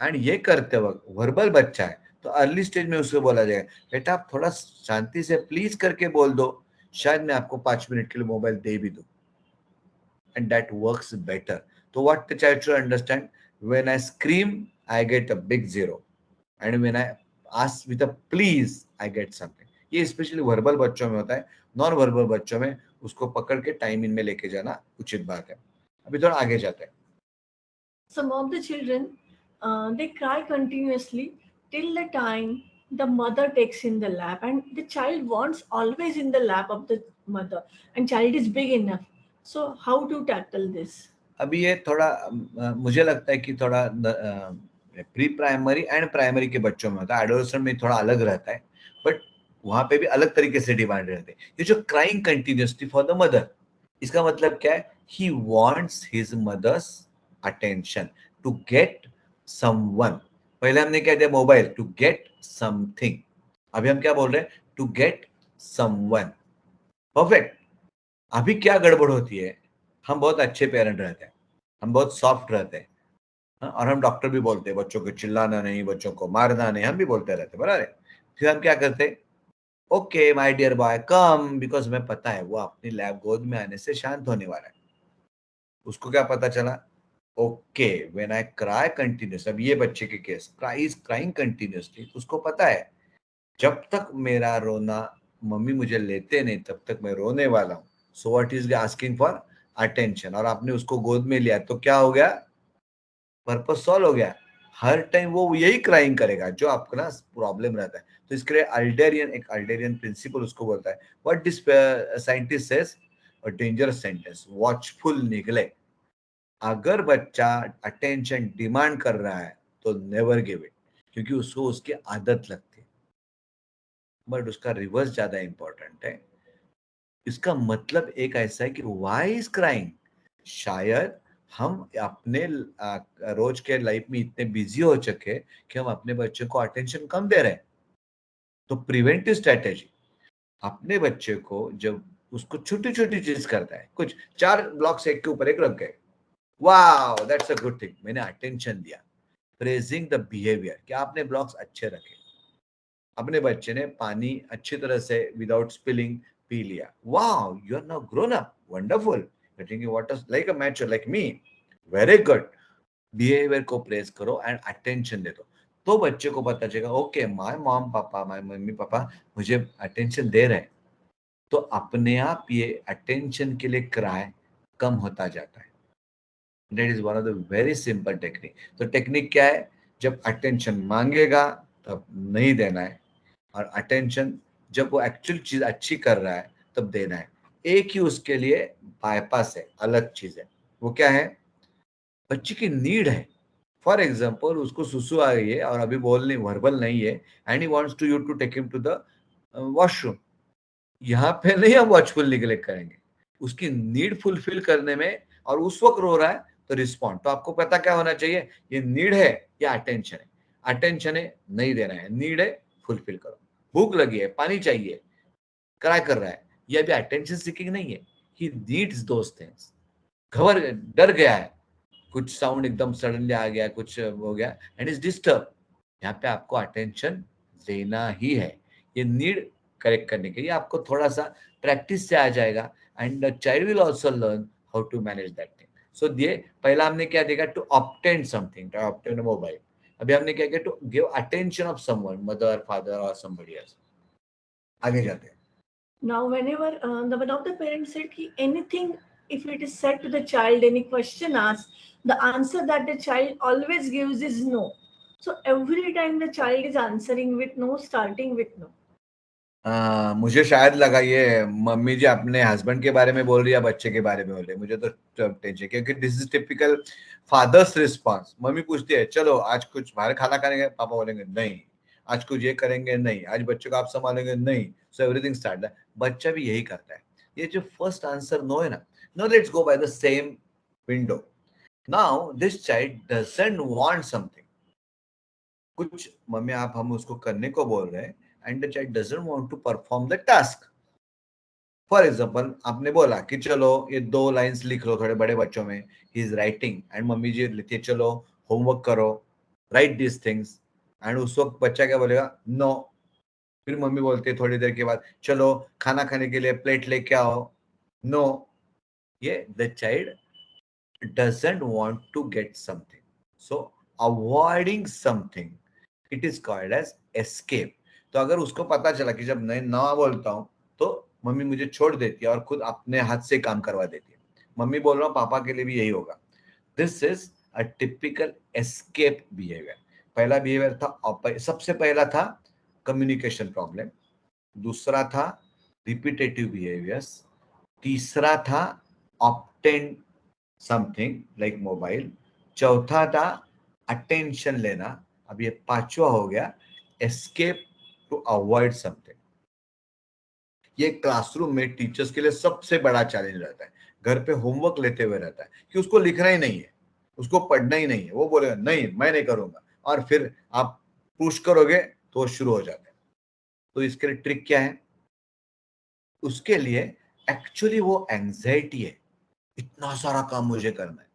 एंड ये करते वक्त वर्बल बच्चा है तो अर्ली स्टेज में उसको बोला जाएगा बेटा आप थोड़ा शांति से प्लीज करके बोल दो, शायद मैं आपको 5 मिनट के लिए मोबाइल दे भी दूं. And that works better. तो what the child should understand, when I scream I get a big 0 and when I ask with a please I get something. ये स्पेशली वर्बल बच्चों में होता है. नॉन वर्बल बच्चों में उसको पकड़ के टाइम इन में लेके जाना उचित बात है. अभी थोड़ा आगे जाते हैं. Some of the children, they cry continuously till the time the mother takes in the lap, and the child wants always in the lap of the mother, and child is big enough. So how to tackle this? अभी ये थोड़ा मुझे लगता है कि थोड़ा pre primary and primary के बच्चों में होता है. एडोलेसेंट में थोड़ा अलग रहता है, बट वहां पे भी अलग तरीके से डिमांड रहते हैं. ये जो crying continuously for the mother, इसका मतलब क्या है? He wants his mother's attention to get someone. पहले हमने क्या दिया? मोबाइल. To get something. अभी हम क्या बोल रहे हैं? To get someone. परफेक्ट. अभी क्या गड़बड़ होती है? हम बहुत अच्छे पेरेंट रहते हैं, हम बहुत सॉफ्ट रहते हैं, और हम डॉक्टर भी बोलते हैं बच्चों को चिल्लाना नहीं, बच्चों को मारना नहीं, हम भी बोलते रहते हैं बराबर है. फिर हम क्या करते हैं? Okay my dear boy come, because मैं पता है वो अपनी लैब गोद में आने से शांत होने वाला है. उसको क्या पता चला? Okay when I cry continuous. अब ये बच्चे के केस क्राइंग कंटिन्यूसली, उसको पता है जब तक मेरा रोना मम्मी मुझे लेते नहीं तब तक मैं रोने वाला हूं. So what is asking for attention. और आपने उसको गोद में लिया तो क्या हो गया? पर्पस सॉल्व हो गया. हर टाइम वो यही क्राइंग करेगा जो आपको ना प्रॉब्लम रहता है. तो इसके लिए अल्डेरियन प्रिंसिपल उसको बोलता है. What this scientist says, a dangerous sentence, watchful neglect. अगर बच्चा अटेंशन डिमांड कर रहा है तो नेवर गिव इट, क्योंकि उसको उसकी आदत लगती है, बट उसका रिवर्स ज्यादा इंपॉर्टेंट है। इसका मतलब एक ऐसा है कि व्हाई इज क्राइंग, शायद हम अपने रोज के लाइफ में इतने बिजी हो चुके कि हम अपने बच्चे को अटेंशन कम दे रहे हैं। तो प्रिवेंटिव स्ट्रेटेजी, अपने बच्चे को जब उसको छोटी छोटी चीज करता है, कुछ 4 ब्लॉक्स एक के ऊपर एक रख गए, wow that's a good thing, मैंने अटेंशन दिया। प्रेजिंग द बिहेवियर, कि आपने ब्लॉक्स अच्छे रखे, अपने बच्चे ने पानी अच्छी तरह से विदाउट स्पिलिंग पी लिया, wow you are now grown up, wonderful, drinking water like a mature like me, very good. Behaviour को प्रेज करो एंड अटेंशन दे दो, तो बच्चे को पता चलेगा okay my mom papa, my mummy papa मुझे अटेंशन दे रहे हैं। तो अपने आप ये अटेंशन के लिए क्राई कम होता जाता है। That is one of the very simple technique. तो टेक्निक क्या है, जब अटेंशन मांगेगा तब नहीं देना है, और अटेंशन जब वो एक्चुअल चीज अच्छी कर रहा है तब देना है। एक ही उसके लिए बायपास है, अलग चीज है। वो क्या है, बच्चे की नीड है। फॉर एग्जाम्पल उसको सुसु आ गई है और अभी बोल नहीं, वर्बल नहीं है, and he wants to you to take him to the washroom. यहाँ पे नहीं हम वॉचफुल निगलेक्ट करेंगे, उसकी नीड फुलफिल करने में, और उस वक्त रो रहा है तो रिस्पॉन्ड। तो आपको पता क्या होना चाहिए, ये नीड है या अटेंशन है। अटेंशन है नहीं देना है, नीड है फुलफिल करो। भूख लगी है, पानी चाहिए, क्राई कर रहा है, ये अभी अटेंशन सीकिंग नहीं है, ही नीड्स दोस थिंग्स। घबर डर गया है, कुछ साउंड एकदम सडनली आ गया, कुछ हो गया एंड इज डिस्टर्ब, यहाँ पे आपको अटेंशन देना ही है। ये नीड करेक्ट करने के लिए आपको थोड़ा सा प्रैक्टिस से आ जाएगा, and the child will also learn how to manage that thing. So ये पहला हमने क्या देखा, to obtain something, to obtain mobile. अभी हमने क्या किया, to give attention of someone, mother father और समबडी एल्स। आगे जाते हैं। Now, whenever one of the parents said कि anything, if it is said to the child, any question asked, the answer that the child always gives is no. So every time the child is answering with no, starting with no. मुझे शायद लगा ये mummy जी अपने husband के बारे में बोल रही है या बच्चे के बारे में बोल रही है, मुझे तो टेंशन, क्योंकि this is typical father's response. Mummy पूछती है चलो आज कुछ बाहर खाना खाएंगे, पापा बोलेंगे नहीं। आज कुछ ये करेंगे, नहीं। आज बच्चों को आप संभालेंगे, नहीं। सो एवरीथिंग स्टार्ट है, बच्चा भी यही करता है। ये जो फर्स्ट आंसर नो है ना, no let's go by the same window. Now this child doesn't want something, कुछ मम्मी आप हम उसको करने को बोल रहे हैं, and the child doesn't want to perform the task. For example आपने बोला कि चलो ये 2 लाइंस लिख लो, थोड़े बड़े बच्चों में he is writing, and mummy ji लिखती है चलो होमवर्क करो, राइट दिस थिंग्स, एंड उस वक्त बच्चा क्या बोलेगा, नो। फिर मम्मी बोलती है थोड़ी देर के बाद चलो खाना खाने के लिए प्लेट लेके आओ, नो। ये the child doesn't want to get something, so avoiding something, it is called as escape. तो अगर उसको पता चला कि जब मैं ना बोलता हूं तो मम्मी मुझे छोड़ देती है और खुद अपने हाथ से काम करवा देती है, मम्मी बोल रहा हूँ पापा के लिए भी यही होगा। This is a typical escape behaviour. पहला बिहेवियर था, सबसे पहला था कम्युनिकेशन प्रॉब्लम, दूसरा था रिपीटेटिव बिहेवियर्स, तीसरा था ऑब्टेन समथिंग लाइक मोबाइल, चौथा था अटेंशन लेना, अब ये पांचवा हो गया एस्केप टू अवॉइड समथिंग। ये क्लासरूम में टीचर्स के लिए सबसे बड़ा चैलेंज रहता है, घर पे होमवर्क लेते हुए रहता है कि उसको लिखना ही नहीं है, उसको पढ़ना ही नहीं है, वो बोलेगा नहीं मैं नहीं करूंगा, और फिर आप पुश करोगे तो वो शुरू हो जाता है। तो इसके लिए ट्रिक क्या है, उसके लिए एक्चुअली वो एंजाइटी है, इतना सारा काम मुझे करना है।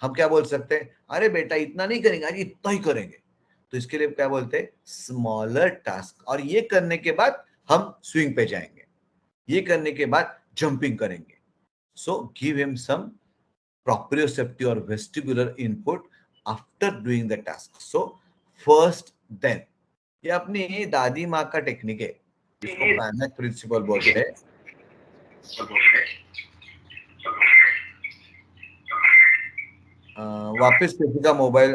हम क्या बोल सकते हैं, अरे बेटा इतना नहीं करेंगे, आज इतना ही करेंगे। तो इसके लिए क्या बोलते हैं, स्मॉलर टास्क, और ये करने के बाद हम स्विंग पे जाएंगे, ये करने के बाद जंपिंग करेंगे। So give him some proprioceptive or vestibular input after doing the task. So first then, ये अपनी दादी माँ का टेक्निक है, इसको पैनक प्रिंसिपल बोलते हैं। वापस किसी का मोबाइल,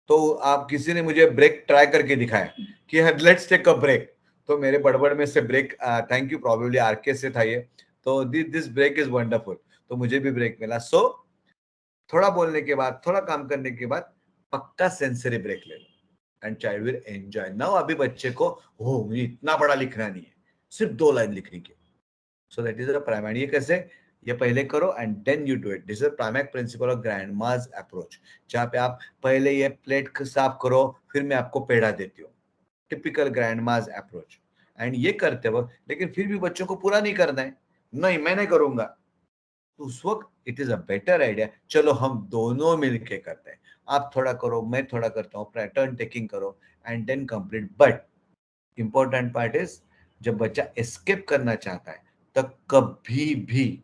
तो आप किसी ने मुझे ब्रेक ट्राई करके दिखाया कि लेट्स टेक अ ब्रेक, तो मेरे बड़बड़ में से break, thank you, probably RK से था ये, तो दिस ब्रेक इज वंडरफुल. तो मुझे भी ब्रेक मिला. सो थोड़ा बोलने के बाद, थोड़ा काम करने के बाद पक्का सेंसरी ब्रेक ले लो and child will enjoy. Now अभी बच्चे को हो मुझे इतना बड़ा लिखना नहीं है, सिर्फ 2 लाइन लिखने की. So that is a primary. ये कैसे? ये पहले करो and then you do it. This is primary principle of grandma's approach, जहाँ पे आप पहले ये प्लेट साफ करो, फिर मैं आपको पेड़ा देती हूँ. Typical ग्रैंडमाज approach. एंड ये करते वक्त लेकिन फिर भी बच्चों को पूरा नहीं करना है. नहीं मैं नहीं करूंगा, तो उस वक्त it is a better idea, चलो हम दोनों मिलके करते हैं. आप थोड़ा करो, मैं थोड़ा करता हूँ, टर्न टेकिंग करो and then complete. But important part is, जब बच्चा एस्केप करना चाहता है तब कभी भी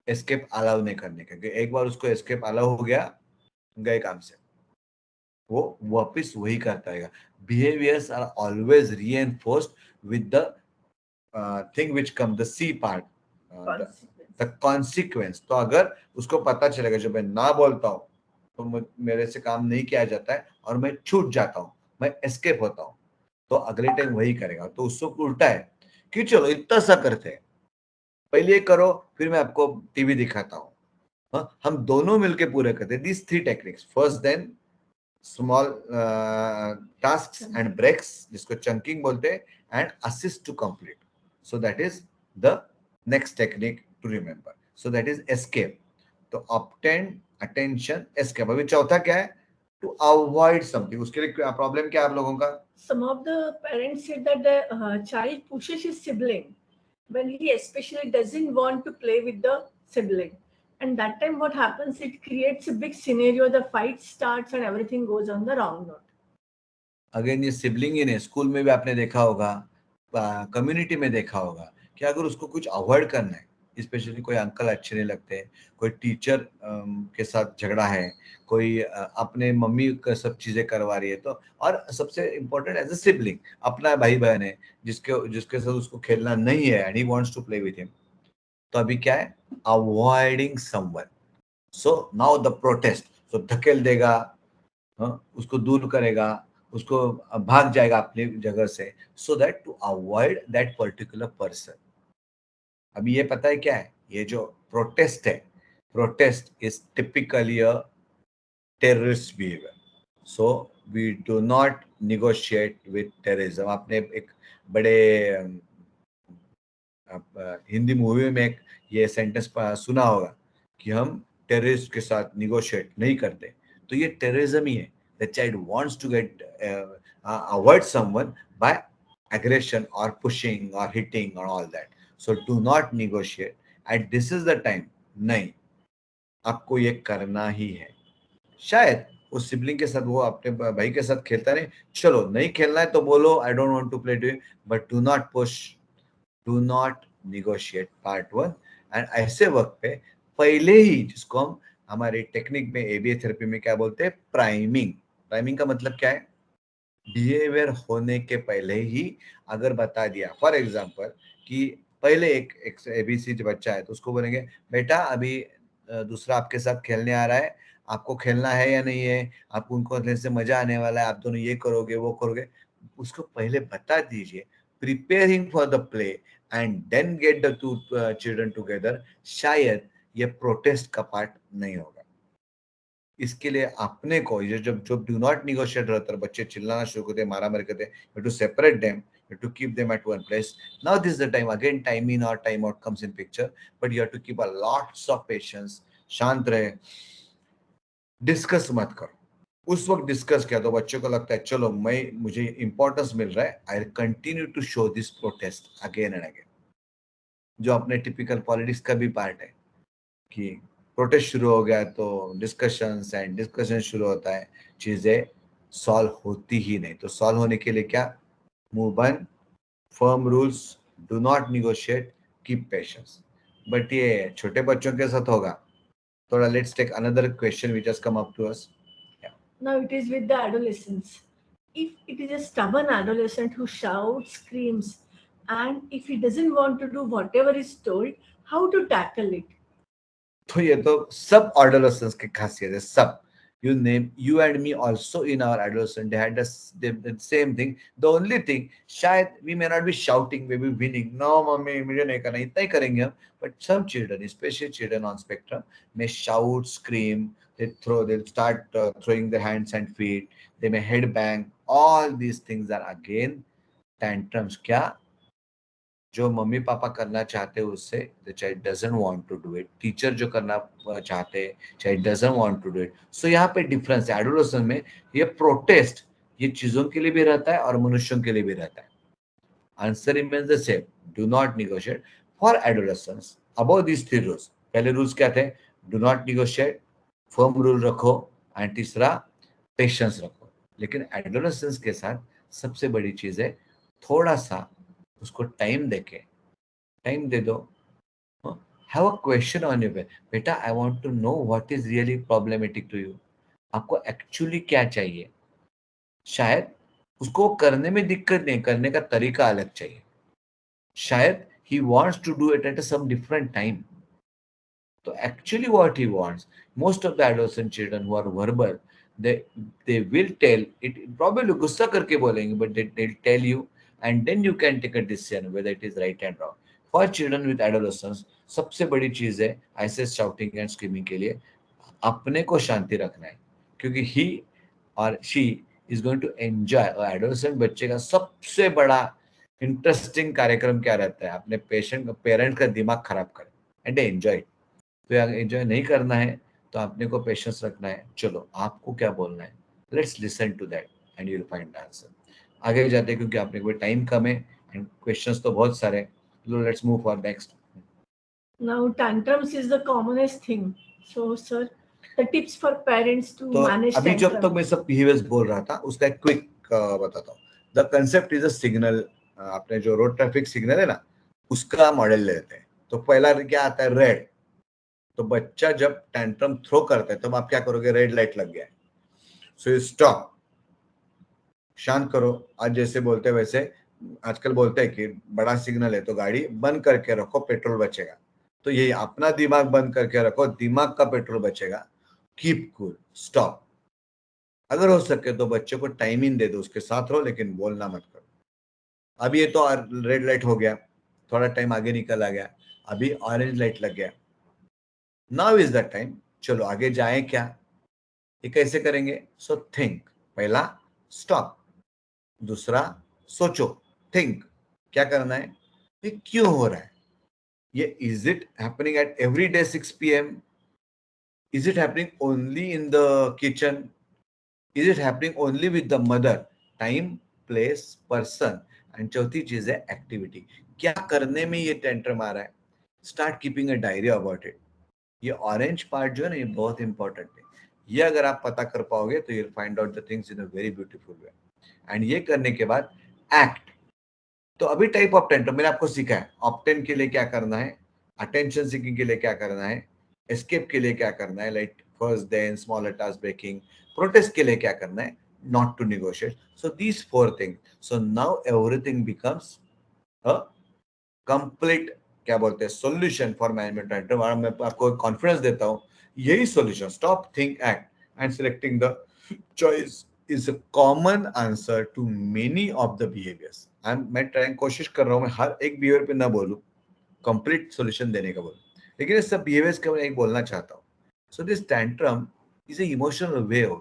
एस्केप अलाउ नहीं करने का. एक बार उसको एस्केप अलाउ हो गया, गए काम से, वो वापस वही करता रहेगा. Behaviours are always reinforced with the thing which come the C part, the consequence. तो अगर उसको पता चलेगा जब मैं ना बोलता हूँ तो मेरे से काम नहीं किया जाता है और मैं छूट जाता हूँ, मैं एस्केप होता हूँ, तो अगले टाइम वही करेगा. तो उसको उल्टा है कि चलो इतना सा करते हैं, पहले ये करो फिर मैं आपको टीवी दिखाता हूँ. हम दोनों मिलके पूरे करते हैं. This 3 techniques, first then small tasks and breaks, जिसको चंकिंग बोलते हैं, and assist to complete. So that is the next technique to remember. So that is escape. तो ऑब्टेन अटेंशन एस्केप. अभी चौथा क्या है? To avoid something. उसके लिए प्रॉब्लम क्या है आप लोगों का? Some of the parents said that the child pushes his sibling when he especially doesn't want to play with the sibling. And that time what happens, it creates a big scenario, the fight starts and everything goes on the wrong note. Again ये sibling ही नहीं, school में भी आपने देखा होगा, community में देखा होगा कि अगर उसको कुछ अवॉइड करना है, स्पेशली कोई अंकल अच्छे नहीं लगते, कोई टीचर के साथ झगड़ा है, कोई अपने मम्मी का सब चीजें करवा रही है, तो और सबसे इम्पोर्टेंट एज ए सिबलिंग अपना भाई बहन है जिसके साथ उसको खेलना नहीं है and he wants to play with him, तो अभी क्या है? Avoiding someone. So now the protest. So धकेल देगा, उसको दूर करेगा, उसको भाग जाएगा अपनी जगह से, so that to avoid that particular person. अभी ये पता है क्या है? ये जो प्रोटेस्ट है, protest is typically a terrorist behaviour. So we do not negotiate with terrorism. आपने एक बड़े हिंदी मूवी में एक ये सेंटेंस सुना होगा कि हम टेररिस्ट के साथ निगोशिएट नहीं करते. तो ये टेररिज्म ही है. The child wants to get avoid someone by aggression or pushing or hitting or all that. So do not negotiate. And this is the time. नहीं, आपको ये करना ही है. शायद उस सिबलिंग के साथ वो अपने भाई के साथ खेलता नहीं, चलो नहीं खेलना है तो बोलो I don't want to play to you, but do not push, do not negotiate. Part 1. And ऐसे वक्त पे पहले ही, जिसको हम हमारे टेक्निक में एबीए थेरेपी में क्या बोलते हैं? प्राइमिंग. प्राइमिंग का मतलब क्या है? बिहेवियर होने के पहले ही अगर बता दिया, फॉर एग्जांपल कि पहले एक एबीसी बच्चा है तो उसको बोलेंगे बेटा अभी दूसरा आपके साथ खेलने आ रहा है, आपको खेलना है या नहीं है, आपको उनको खेलने से मजा आने वाला है, आप दोनों ये करोगे वो करोगे. उसको पहले बता दीजिए, preparing for the play and then get the 2 children together. शायद ये प्रोटेस्ट का पार्ट नहीं होगा. इसके लिए अपने को ये जब डू नॉट निगोशिएट रहता है, बच्चे चिल्लाना शुरू करते, मारा मारी करते, you to separate them, you to keep them at one place. Now this the time again, time in और time out comes in picture, but you have to keep a lots of patience. शांत रहे, discuss मत करो. उस वक्त discuss किया तो बच्चों को लगता है चलो मुझे इंपॉर्टेंस मिल रहा है, I continue to show this protest again and again. जो अपने टिपिकल पॉलिटिक्स का भी पार्ट है कि प्रोटेस्ट शुरू हो गया तो डिस्कशन शुरू होता है, चीजें सॉल्व होती ही नहीं. तो सॉल्व होने के लिए क्या? Move on, firm rules, do not negotiate, keep patience. But ये छोटे बच्चों के साथ होगा थोड़ा. Let's take another question which has come up to us. Now it is with the adolescents. If it is a stubborn adolescent who shouts, screams, and if he doesn't want to do whatever is told, how to tackle it? तो ये तो सब adolescence की खासियत है, सब. You name you and me also in our adolescence. They had the same thing. The only thing, शायद we may not be shouting, maybe winning. No, mummy मुझे नहीं करना, इतना ही करेंगे हम. But some children, especially children on spectrum, may shout, scream. They'll start throwing their hands and feet. They may head bang. All these things are again tantrums. क्या जो mummy papa करना चाहते हैं उससे the child doesn't want to do it. Teacher जो करना चाहते हैं child doesn't want to do it. So यहाँ पे डिफरेंस है. एडोलेसेंस में ये प्रोटेस्ट ये चीजों के लिए भी रहता है और मनुष्यों के लिए भी रहता है. Answer remains the same. Do not negotiate for adolescence about these 3 rules. पहले रूल्स क्या थे? Do not negotiate, firm rule रखो, एंड तीसरा पेशेंस रखो. लेकिन एडोलेसेंस के साथ सबसे बड़ी चीज है थोड़ा सा उसको टाइम देके टाइम दे दो. Have a question on your बेटा, I want to know what is really problematic to you. आपको एक्चुअली क्या चाहिए? शायद उसको करने में दिक्कत नहीं, करने का तरीका अलग चाहिए. शायद he wants to do it at some different time. So actually what he wants, most of the adolescent children who are verbal, they will tell it, probably गुस्सा करके बोलेंगे, but they'll tell you, and then you can take a decision whether it is right and wrong. For children with adolescence, सबसे बड़ी चीज है ऐसे shouting and screaming के लिए अपने को शांति रखना है, क्योंकि he or she is going to enjoy. adolescent बच्चे का सबसे बड़ा इंटरेस्टिंग कार्यक्रम क्या रहता है? अपने पेरेंट का दिमाग खराब करें एंड एंजॉय. तो एंजॉय नहीं करना है तो अपने को पेशेंस रखना है. चलो आपको क्या बोलना है, let's listen to that and you will find the answer. आगे जाते हैं क्योंकि आपने कोई टाइम कम है एंड क्वेश्चंस तो बहुत सारे. Let's move for next. Now tantrums is the commonest thing. So sir, the tips for parents to तो manage अभी जब तक tantrum. मैं सब बिहेवियर्स बोल रहा था उसका एक क्विक बताता हूँ. The concept is a signal. आपने जो रोड ट्रैफिक सिग्नल है ना उसका मॉडल लेते हैं. तो पहला क्या आता है? रेड. तो बच्चा जब टैंट्रम थ्रो करता है तब आप क्या करोगे? रेड लाइट लग गया है, सो यू स्टॉप, शांत करो. आज जैसे बोलते हैं वैसे आजकल बोलते हैं कि बड़ा सिग्नल है तो गाड़ी बंद करके रखो, पेट्रोल बचेगा. तो ये अपना दिमाग बंद करके रखो, दिमाग का पेट्रोल बचेगा. Keep cool, stop. अगर हो सके तो बच्चे को टाइमिंग दे दो, उसके साथ रहो लेकिन बोलना मत करो. अभी ये तो रेड लाइट हो गया, थोड़ा टाइम आगे निकल आ गया, अभी ऑरेंज लाइट लग गया. नाउ इज द टाइम, चलो आगे जाए क्या? ये कैसे करेंगे? So think. पहला स्टॉप, दूसरा सोचो, थिंक क्या करना है, ये क्यों हो रहा है, ये is it happening at every day 6 PM? Is it happening only in the kitchen? Is it happening only with the mother? Time, place, person. And चौथी चीज है एक्टिविटी. क्या करने में ये टेंट्रम आ रहा है? Start keeping a diary about it. ये ऑरेंज पार्ट जो है ना ये बहुत इंपॉर्टेंट है. ये अगर आप पता कर पाओगे तो you'll find out the things in a very beautiful way. And ये करने के बाद एक्ट. तो अभी टाइप ऑफ टेंट्रम मैंने आपको सिखाया है. ऑप्टेन के लिए क्या करना है, अटेंशन सीकिंग के लिए क्या करना है, एस्केप के लिए क्या करना है, like first then smaller task breaking, protest के लिए क्या करना है, not to negotiate. So these 4 things. So now everything becomes a complete क्या बोलते हैं सॉल्यूशन फॉर मैनेजमेंट टेंट्रम. और मैं आपको कॉन्फिडेंस देता हूँ यही solution, stop, think, act and selecting the choice is a common answer to many of the behaviours. मैं कोशिश कर रहा हूँ मैं हर एक बिहेवियर पे ना बोलूँ, कंप्लीट सॉल्यूशन देने का बोलूँ, लेकिन इस सब बिहेवियर्स का मैं एक बोलना चाहता हूँ. So this tantrum is a emotional wave.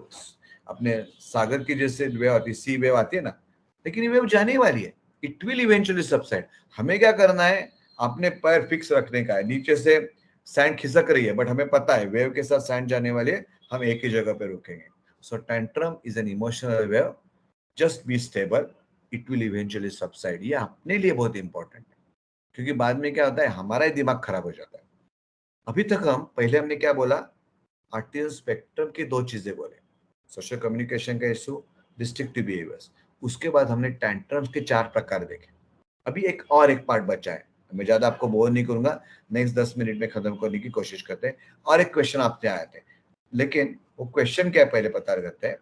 अपने सागर की जैसे वेव आती है, सी वेव आती है ना, लेकिन ये वेव जाने वाली है. It will eventually subside. हमें क्या करना है, अपने पैर फिक्स रखने का है. नीचे से सैंड खिसक रही है बट हमें पता है वेव के साथ सैंड जाने वाली है, हम एक ही जगह पे रुकेंगे. So tantrum is an emotional wave, just be stable, it will eventually subside. ये अपने लिए बहुत इंपॉर्टेंट है क्योंकि बाद में क्या होता है हमारा ही दिमाग खराब हो जाता है. अभी तक पहले हमने क्या बोला, ऑटिज्म स्पेक्ट्रम की 2 चीजें बोले, सोशल कम्युनिकेशन का इशू, डिस्ट्रक्टिव बिहेवियर्स. उसके बाद हमने टेंट्रम्स के 4 प्रकार देखे. अभी एक पार्ट बचा है, मैं ज्यादा आपको बोर नहीं करूंगा, नेक्स्ट 10 मिनट में खत्म करने की कोशिश करते हैं. और एक क्वेश्चन आपसे आए थे, लेकिन वो क्वेश्चन क्या पहले पता करते हैं.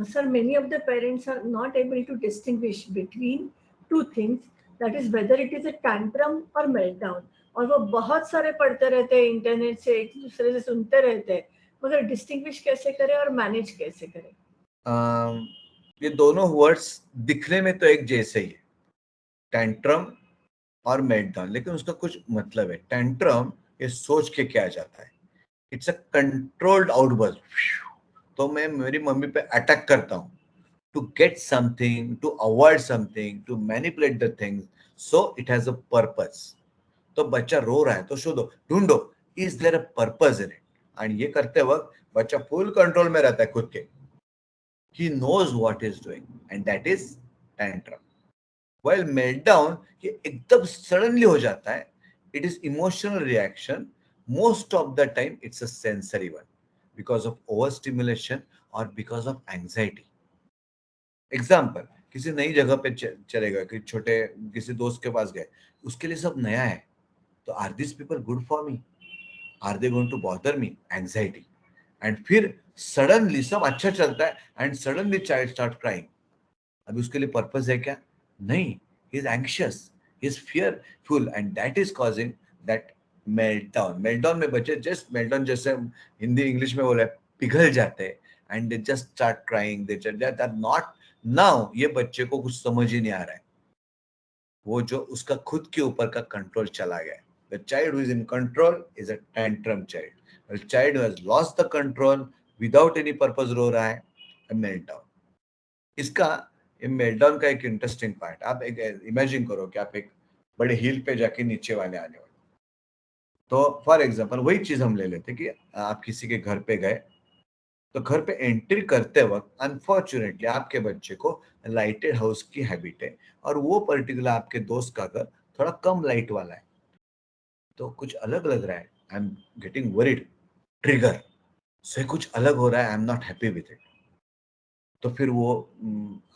Sir, many of the parents are not able to distinguish between 2 things, that is whether it is a tantrum or meltdown. और वो बहुत सारे पढ़ते रहते हैं इंटरनेट से, एक दूसरे से सुनते रहते हैं, मतलब डिस्टिंग्विश कैसे करें और मैनेज कैसे करें? ये दोनों वर्ड्स दिखने में तो एक जैसे ही है, टेंट्रम और मेल्टडाउन, लेकिन उसका कुछ मतलब है। टेंट्रम ये सोच के क्या जाता है, इट्स अ कंट्रोल्ड आउटबर्स्ट। तो मैं मेरी मम्मी पे अटैक करता हूँ to get something, to avoid something, to manipulate the things, so it has a purpose. तो बच्चा रो रहा है तो शोधो, ढूंढो, is there a purpose in it? And ये करते वक्त बच्चा फुल कंट्रोल में रहता है खुद के, he knows what he's doing, and that is tantrum. While meltdown ये एकदम suddenly हो जाता है, it is emotional reaction. Most of the time it's a sensory one because of overstimulation or because of anxiety. Example, किसी नई जगह पे चले गए, कि छोटे किसी दोस्त के पास गए, उसके लिए सब नया है, तो are this people good for me, are they going to bother me, anxiety. And फिर सडनली सब अच्छा चलता है and suddenly child start crying. अभी उसके लिए पर्पस है क्या? नहीं, he is anxious, he is fearful, and that is causing that meltdown. Meltdown में बच्चे जस्ट मेल्टडाउन, जैसे हिंदी इंग्लिश में बोले, पिघल जाते हैं and they just start crying, they are not now. ये बच्चे को कुछ समझ ही नहीं आ रहा है, वो जो उसका खुद के ऊपर का कंट्रोल चला गया है। The child who is in control is a tantrum child. The child who has lost the control without any purpose रो रहा है, मेल्टडाउन। इसका मेल्टडाउन का एक इंटरेस्टिंग पार्ट, आप एक इमेजिन करो कि आप एक बड़े हिल पे जाके नीचे वाले आने वाले, तो फॉर एग्जांपल वही चीज हम ले लेते कि आप किसी के घर पे गए, तो घर पे एंट्री करते वक्त अनफॉर्चुनेटली आपके बच्चे को लाइटेड हाउस की हैबिट है, और वो पर्टिकुलर आपके दोस्त का घर थोड़ा कम लाइट वाला है, तो कुछ अलग लग रहा है, I am getting worried, trigger, so कुछ अलग हो रहा है, I am not happy with it. तो फिर वो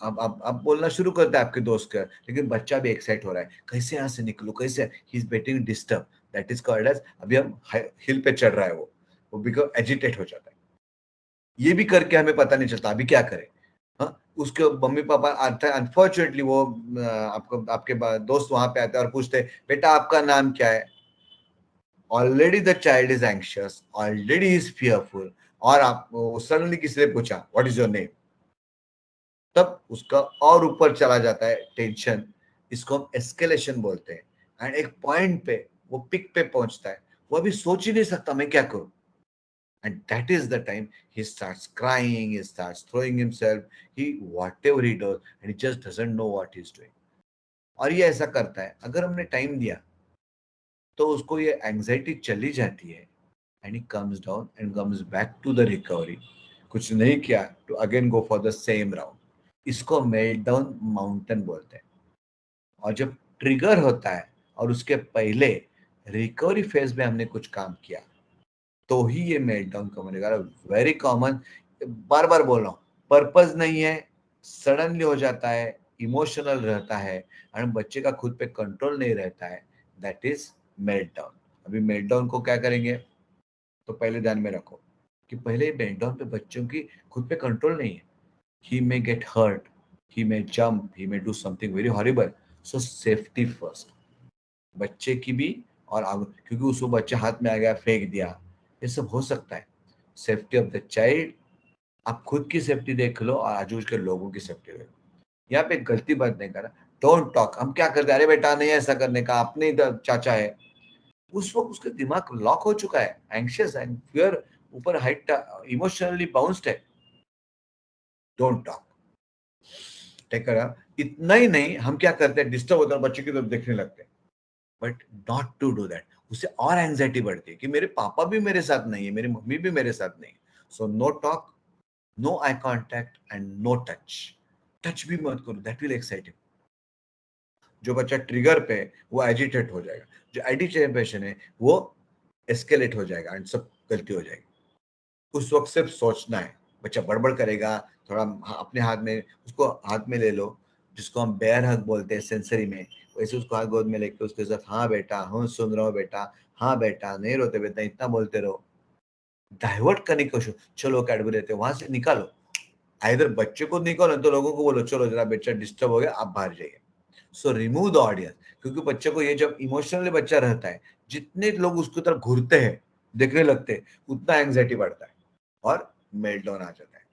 अब बोलना शुरू करता है आपके दोस्त का, लेकिन बच्चा भी एक्साइट हो रहा है, कैसे यहाँ से निकलूं, कैसे, he is getting disturb, that is called as, अभी हम हिल पे चढ़ रहा है, वो बिकॉज एजिटेट हो जाता है। ये भी करके हमें पता नहीं चलता अभी क्या करें। हाँ, उसके मम्मी पापा आता है, अनफॉर्चुनेटली वो आपको आपके दोस्त वहां पे आते हैं और पूछते हैं, बेटा आपका नाम क्या है? Already the child is anxious, already is fearful, और आप सडनली किसी ने पूछा व्हाट इज योर नेम, तब उसका और ऊपर चला जाता है टेंशन। इसको हम एस्केलेशन बोलते हैं। एंड एक पॉइंट पे वो पिक पे पहुंचता है, वो अभी सोच ही नहीं सकता मैं क्या करूं, and that is the time he starts crying, he starts throwing himself, he whatever he does, and he just doesn't know what he's doing. और ये ऐसा करता है, अगर हमने टाइम दिया तो उसको ये एंजाइटी चली जाती है, and he comes down and comes back to the recovery. कुछ नहीं किया to again go for the same round. इसको मेल्टडाउन माउंटेन बोलते हैं। और जब ट्रिगर होता है और उसके पहले रिकवरी फेज में हमने कुछ काम किया, तो ही ये मेल्टडाउन का बनेगा। वेरी कॉमन, बार बार बोल रहा हूँ, पर्पस नहीं है, सडनली हो जाता है, इमोशनल रहता है, और बच्चे का खुद पे कंट्रोल नहीं रहता है, दैट इज मेल्टडाउन। अभी मेल्टडाउन को क्या करेंगे, तो पहले ध्यान में रखो कि पहले मेल्टडाउन पे बच्चों की खुद पे कंट्रोल नहीं है। He may get hurt, he may jump, he may do something very horrible, so safety first बच्चे की भी, और क्योंकि उसको बच्चा हाथ में आ गया फेंक दिया, ये सब हो सकता है। सेफ्टी ऑफ द चाइल्ड, आप खुद की सेफ्टी देख लो और आजू के लोगों की सेफ्टी देख लो। यहाँ पे गलती बात नहीं करना, डोंट टॉक। हम क्या करते हैं, अरे बेटा नहीं ऐसा करने का, अपने चाचा है, उस वक्त उसका दिमाग लॉक हो चुका है, एंग्शियस एंड फियर ऊपर हाइट, इमोशनली बाउंस्ड है। Don't talk, take care. इतना ही नहीं, हम क्या करते हैं, डिस्टर्ब होता है, बच्चे की तरफ देखने लगते हैं, but not to do that. उससे और एंजाइटी बढ़ती है कि मेरे पापा भी मेरे साथ नहीं है, मेरी मम्मी भी मेरे साथ नहीं है। So no talk, no eye contact and no touch. Touch भी मत करो, दैट विल एक्साइट। जो बच्चा ट्रिगर पे, वो एजिटेट हो जाएगा, जो एजिटेशन है वो एस्केलेट हो जाएगा एंड सब गलती हो जाएगी। उस वक्त सिर्फ सोचना है, बच्चा बड़बड़ करेगा, थोड़ा अपने हाथ में, उसको हाथ में ले लो, जिसको हम बेयर हग बोलते हैं सेंसरी में, वैसे उसको हाथ गोद में लेके उसके साथ, हाँ बेटा, हाँ सुन रहा हूँ बेटा, हाँ बेटा, नहीं रोते बेटा, इतना बोलते रहो। डाइवर्ट करने की कोशिश, चलो कैडबरी रहते वहां से निकालो, इधर बच्चे को निकालो तो लोगों को बोलो चलो जरा बच्चा डिस्टर्ब हो गया, आप बाहर जाइए। सो रिमूव द ऑडियंस, क्योंकि बच्चे को ये, जब इमोशनली बच्चा रहता है, जितने लोग उसकी तरफ घूरते हैं, देखने लगते हैं, उतना एंग्जाइटी बढ़ता है। और मेल्टडाउन आ जाता है।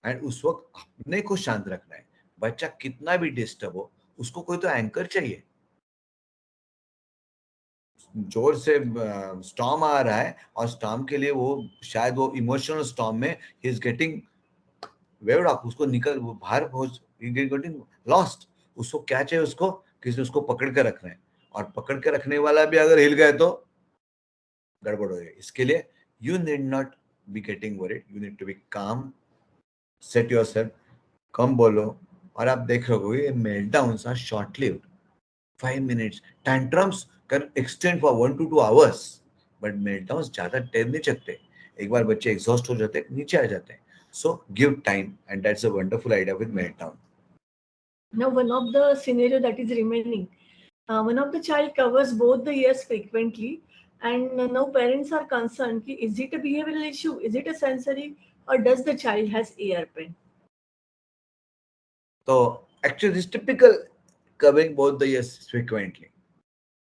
एंड उस वक्त अपने को शांत रखना है। बच्चा कितना भी डिस्टर्ब हो, उसको कोई तो एंकर चाहिए। जोर से स्टॉर्म आ रहा है और स्टॉर्म के लिए वो शायद वो इमोशनल स्टॉर्म में he is getting waived up, उसको निकल वो बाहर गेटिंग लॉस्ट। उसको क्या चाहिए, उसको किसी ने उसको पकड़ के रखना है, और पकड़ के रखने वाला भी अगर हिल गए तो गड़बड़ हो जाएगी। इसके लिए you need not be getting worried, you need to be calm, set yourself, कम बोलो। और आप देख रहे हो ये meltdowns are short lived, 5 minutes, tantrums can extend for 1 to 2 hours, but meltdowns ज्यादा टाइम नहीं चलते। एक बार बच्चे एग्जॉस्ट हो जाते हैं, नीचे आ जाते हैं। So give time, and that's a wonderful idea with meltdown. Now, one of the scenario that is remaining, one of the child covers both the ears frequently, and now parents are concerned, ki, is it a behavioral issue, is it a sensory, or does the child has ear pain? तो actually this typical covering both the ears frequently,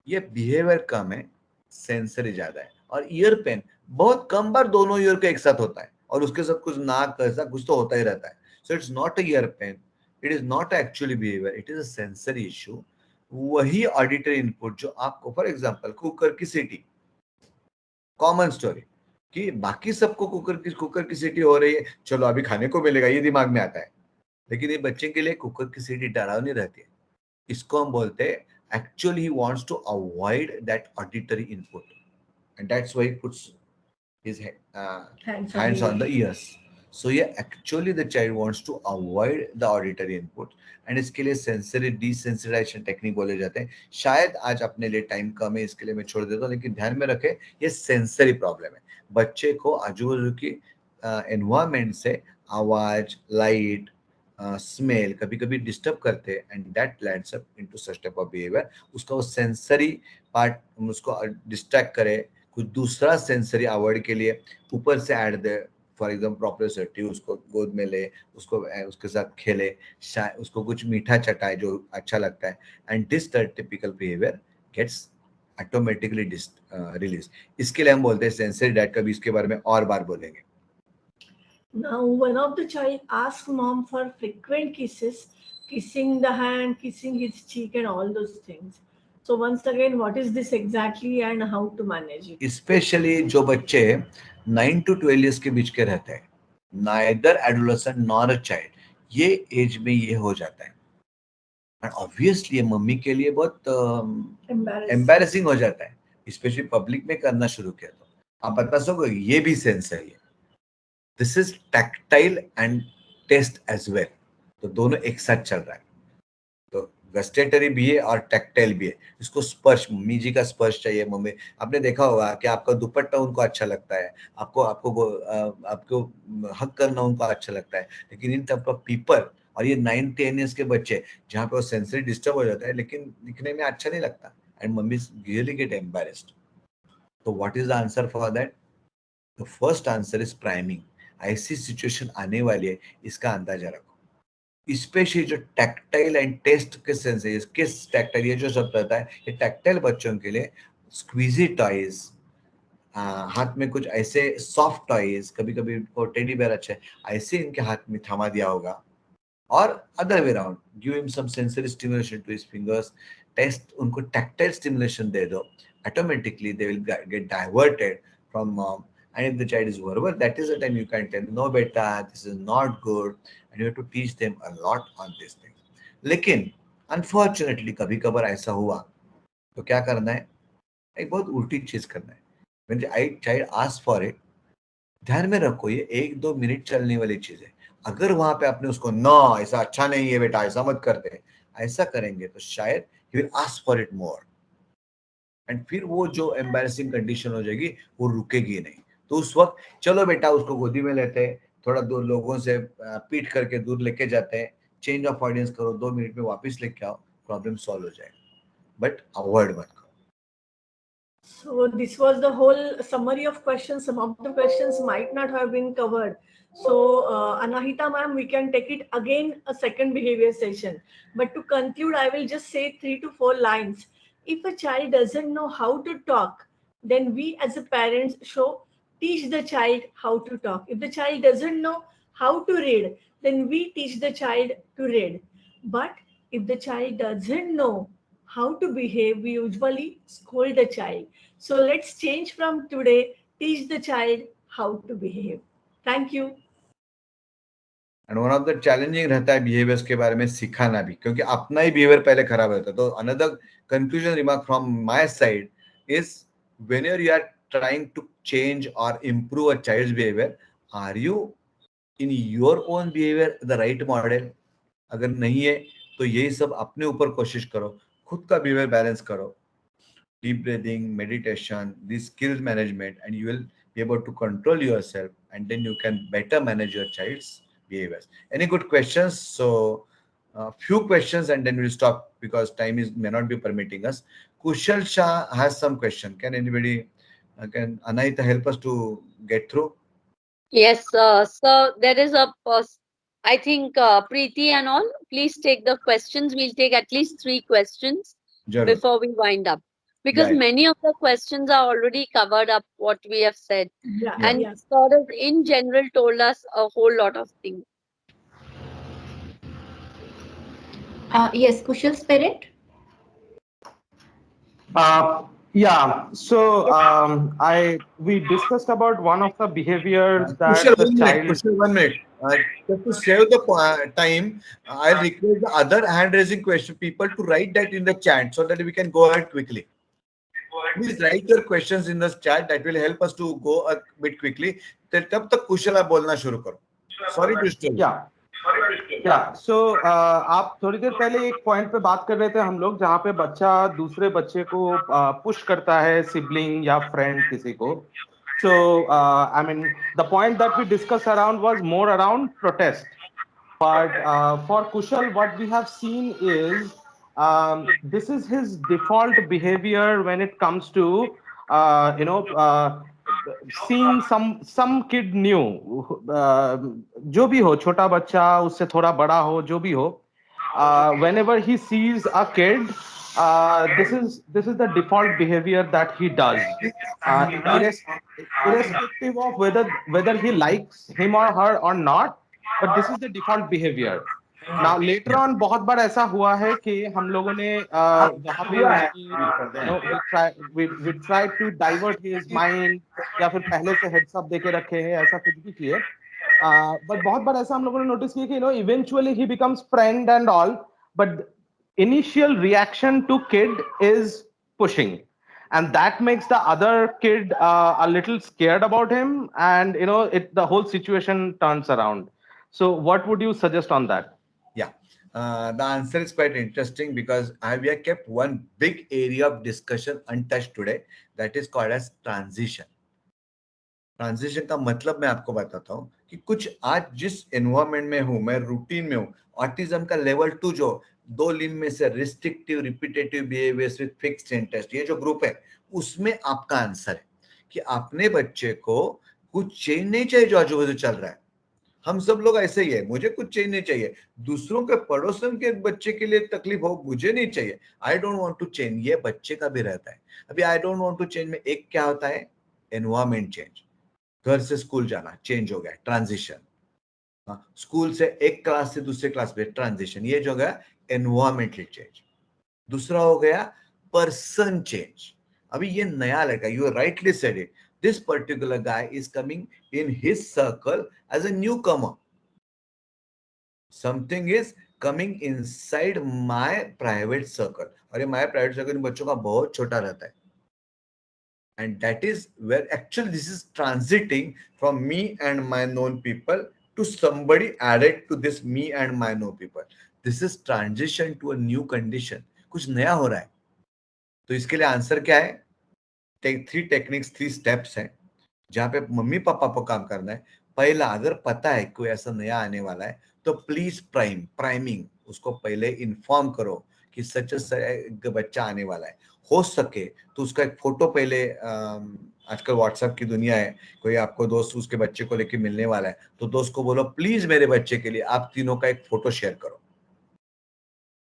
ये behaviour कम है, sensory ज्यादा है। और year pen बहुत कम बार दोनों year के एक साथ होता है, और उसके साथ कुछ नाक ऐसा कुछ तो होता ही रहता है। So it's not a ear pain, it is not actually behaviour, it is a sensory issue. वही ऑडिटरी इनपुट जो आपको, फॉर एग्जांपल कुकर की सीटी, कॉमन स्टोरी कि बाकी सबको कुकर की सीटी हो रही है, चलो अभी खाने को मिलेगा, ये दिमाग में आता है। लेकिन ये बच्चे के लिए कुकर की सीटी डरावनी रहती है। इसको हम बोलते हैं actually he wants to avoid that auditory input, and that's why he puts his hands on the ears. So yeah, actually the child wants to avoid the auditory input, and इसके लिए sensory desensitization technique बोले जाते हैं। शायद आज अपने लिए time कम है, इसके लिए मैं छोड़ देता हूँ, लेकिन ध्यान में रखें ये सेंसरी प्रॉब्लम है। बच्चे को आजू बाजू की एनवायरमेंट से आवाज, लाइट, स्मेल कभी कभी डिस्टर्ब करते हैं, and that lands up into such type of behaviour. उसका वो सेंसरी पार्ट उसको डिस्ट्रैक्ट करे, कुछ दूसरा सेंसरी अवॉइड के लिए ऊपर से ऐड दे। फॉर एग्जाम्पल प्रोप्रियोसिटी, उसको गोद में ले, उसको उसके साथ खेले, उसको कुछ मीठा चटाए जो अच्छा लगता है, and this typical behaviour gets automatically release. इसके लिए हम बोलते हैं सेंसरी डाइट। कभी इसके बारे में और बार बोलेंगे। Now, one of the child asks mom for frequent kisses, kissing the hand, kissing his cheek, and all those things. So, once again, what is this exactly and how to manage it? Specially जो बच्चे 9 to 12 years के बीच के रहते हैं, neither adolescent nor a child, ये as में ये हो जाता है, एंड ऑब्वियसली ये मम्मी के लिए बहुत एम्बैरेसिंग हो जाता है, स्पेशली पब्लिक में करना शुरू किया तो। आप बता सकोगे ये भी सेंस है, ये this is tactile and taste as well, तो दोनों एक साथ चल रहा है। तो गस्टेटरी भी है और टैक्टाइल भी है। इसको स्पर्श, मम्मी जी का स्पर्श चाहिए। मम्मी, आपने देखा होगा कि आपका दुपट्टा उनको अच्छा लगता है, आपको आपको आपको हक करना उनको अच्छा लगता है, लेकिन इन टर्म्स ऑफ पीपल, और ये 9-10 ईयर्स के बच्चे जहाँ पे वो सेंसरी डिस्टर्ब हो जाता है, लेकिन दिखने में अच्छा नहीं लगता, and mummy really get embarrassed. तो what is the answer for that? The first answer is priming. ऐसी सिचुएशन आने वाली है, इसका अंदाजा रखो। स्पेशली जो टैक्टाइल एंड टेस्ट के सेंस है, किस टैक्टाइल, ये जो सब रहता है, ये टैक्टाइल बच्चों के लिए स्क्वीजी टॉयज, हाथ में कुछ ऐसे सॉफ्ट टॉयज, कभी कभी उनको टेडी बेयर अच्छा है, ऐसे इनके हाथ में थमा दिया होगा, और other way round, give him some sensory stimulation to his fingers, taste उनको टैक्टाइल स्टिमुलेशन दे दो, automatically they will get diverted from mom. And if the child is verbal, that is the time you can tell, no beta, this is not good, and you have to teach them a lot on these things. लेकिन unfortunately कभी कभार ऐसा हुआ तो क्या करना है? एक बहुत उल्टी चीज करना है। When the child asks for it, ध्यान में रखो ये 1-2 मिनट चलने वाली चीज है। अगर वहां पे आपने उसको ना, ऐसा अच्छा नहीं है बेटा, ऐसा मत करते, ऐसा करेंगे तो शायद he will ask for it more, and फिर वो जो एम्बैरेसिंग कंडीशन हो जाएगी वो रुकेगी नहीं। तो उस वक्त चलो बेटा उसको गोदी में लेते हैं, थोड़ा दूर लोगों से पीट करके दूर लेके जाते हैं, चेंज ऑफ ऑडियंस करो, 2 मिनट में वापस लेके आओ, प्रॉब्लम सॉल्व हो जाएगा, बट अवॉइड मत करो। So this was the whole summary of questions. Some of the questions might not have been covered. So Anahita ma'am, we can take it again a second behavior session. But to conclude, I will just say 3 to 4 lines. If a child doesn't know how to talk, then we as a parents teach the child how to talk. If the child doesn't know how to read, then we teach the child to read. But if the child doesn't know how to behave, we usually scold the child. So let's change from today, teach the child how to behave. Thank you. And one of the challenging रहता है behaviours के बारे में सिखाना भी, क्योंकि अपना ही behaviour पहले खराब रहता है. तो another conclusion remark from my side is whenever you are trying to change और improve a child's behaviour, are you in your own behaviour the right model? अगर नहीं है तो यही सब अपने ऊपर कोशिश करो, खुद का बिहेवियर बैलेंस करो. Deep breathing, meditation, these skills management, and you will be able to control yourself, and then you can better manage your child's behaviors. Any good questions? So few questions and then we'll stop because time is may not be permitting us. Kushal Shah has some question. Can anybody, can Anaita help us to get through? Yes, so there is I think Preeti and all, please take the questions. We'll take at least 3 questions Jarur. before we wind up. Because Right. many of the questions are already covered up what we have said. Yeah, And yeah. sort of in general told us a whole lot of things. Yes, Kushal's parent. Yeah. So we discussed about one of the behaviors that Kushal, the 1 minute. child. Kushal, 1 minute. Just to save the time, I'll request the other hand raising question people to write that in the chat so that we can go ahead quickly. Please write your questions in the chat. That will help us to go a bit quickly. तब तक कुशल आप बोलना शुरू करो. Sorry to disturb. या सो आप थोड़ी देर पहले एक पॉइंट पे बात कर रहे थे हम लोग, जहाँ पे बच्चा दूसरे बच्चे को पुश करता है, सिबलिंग या फ्रेंड किसी को. So I mean the point that we discuss around was more around protest. But for Kushal, what we have seen is this is his default behavior when it comes to seeing some kid new, जो भी हो, छोटा बच्चा, उससे थोड़ा बड़ा हो, जो भी हो, whenever he sees a kid, this is the default behavior that he does, irrespective of whether he likes him or her or not, but this is the default behavior. Now later on बहुत बार ऐसा हुआ है कि हम लोगों ने वहाँ पे we try to divert his mind, या फिर पहले से heads up देके रखे हैं, ऐसा कुछ भी किए. But बहुत बार ऐसा हम लोगों ने notice किया कि eventually he becomes friend and all, but initial reaction to kid is pushing, and that makes the other kid a little scared about him, and the whole situation turns around. So what would you suggest on that? Yeah, the answer is quite interesting because we have kept one big area of discussion untouched today, that is called as transition. Transition का मतलब मैं आपको बताता हूँ कि कुछ आज जिस एनवायरमेंट में हूँ, मैं रूटीन में हूँ, ऑटिज्म का लेवल 2 जो 2 लिम्ब में से restrictive repetitive behaviours with fixed interest, ये जो ग्रुप है, उसमें आपका आंसर है कि अपने बच्चे को कुछ चेंज नहीं चाहिए जो आजू बाजू चल रहा है. हम सब लोग ऐसे ही है, मुझे कुछ चेंज नहीं चाहिए, दूसरों के पड़ोसन के बच्चे के लिए तकलीफ हो, मुझे नहीं चाहिए. I don't want to change, ये बच्चे का भी रहता है. अभी I don't want to change में एक क्या होता है, एनवायरमेंट चेंज. घर से स्कूल जाना चेंज हो गया, ट्रांजिशन. स्कूल से एक क्लास से दूसरे क्लास में ट्रांजिशन, ये जो गया एनवायरमेंटल चेंज. दूसरा हो गया पर्सन चेंज. अभी ये नया लड़का, you rightly said it, this particular guy is coming in his circle as a newcomer. Something is coming inside my private circle. और ये my private circle इन बच्चों का बहुत छोटा रहता है. And that is where actually this is transiting from me and my known people to somebody added to this me and my known people. This is transition to a new condition. कुछ नया हो रहा है. तो इसके लिए answer क्या है? 3 टेक्निक्स, 3 स्टेप्स हैं जहां पे मम्मी पापा को काम करना है. पहला, अगर पता है कोई ऐसा नया आने वाला है तो प्लीज प्राइमिंग उसको पहले इन्फॉर्म करो कि सच बच्चा आने वाला है. हो सके तो उसका एक फोटो पहले, आजकल व्हाट्सएप की दुनिया है, कोई आपको दोस्त उसके बच्चे को लेके मिलने वाला है तो दोस्त को बोलो प्लीज मेरे बच्चे के लिए आप तीनों का एक फोटो शेयर करो.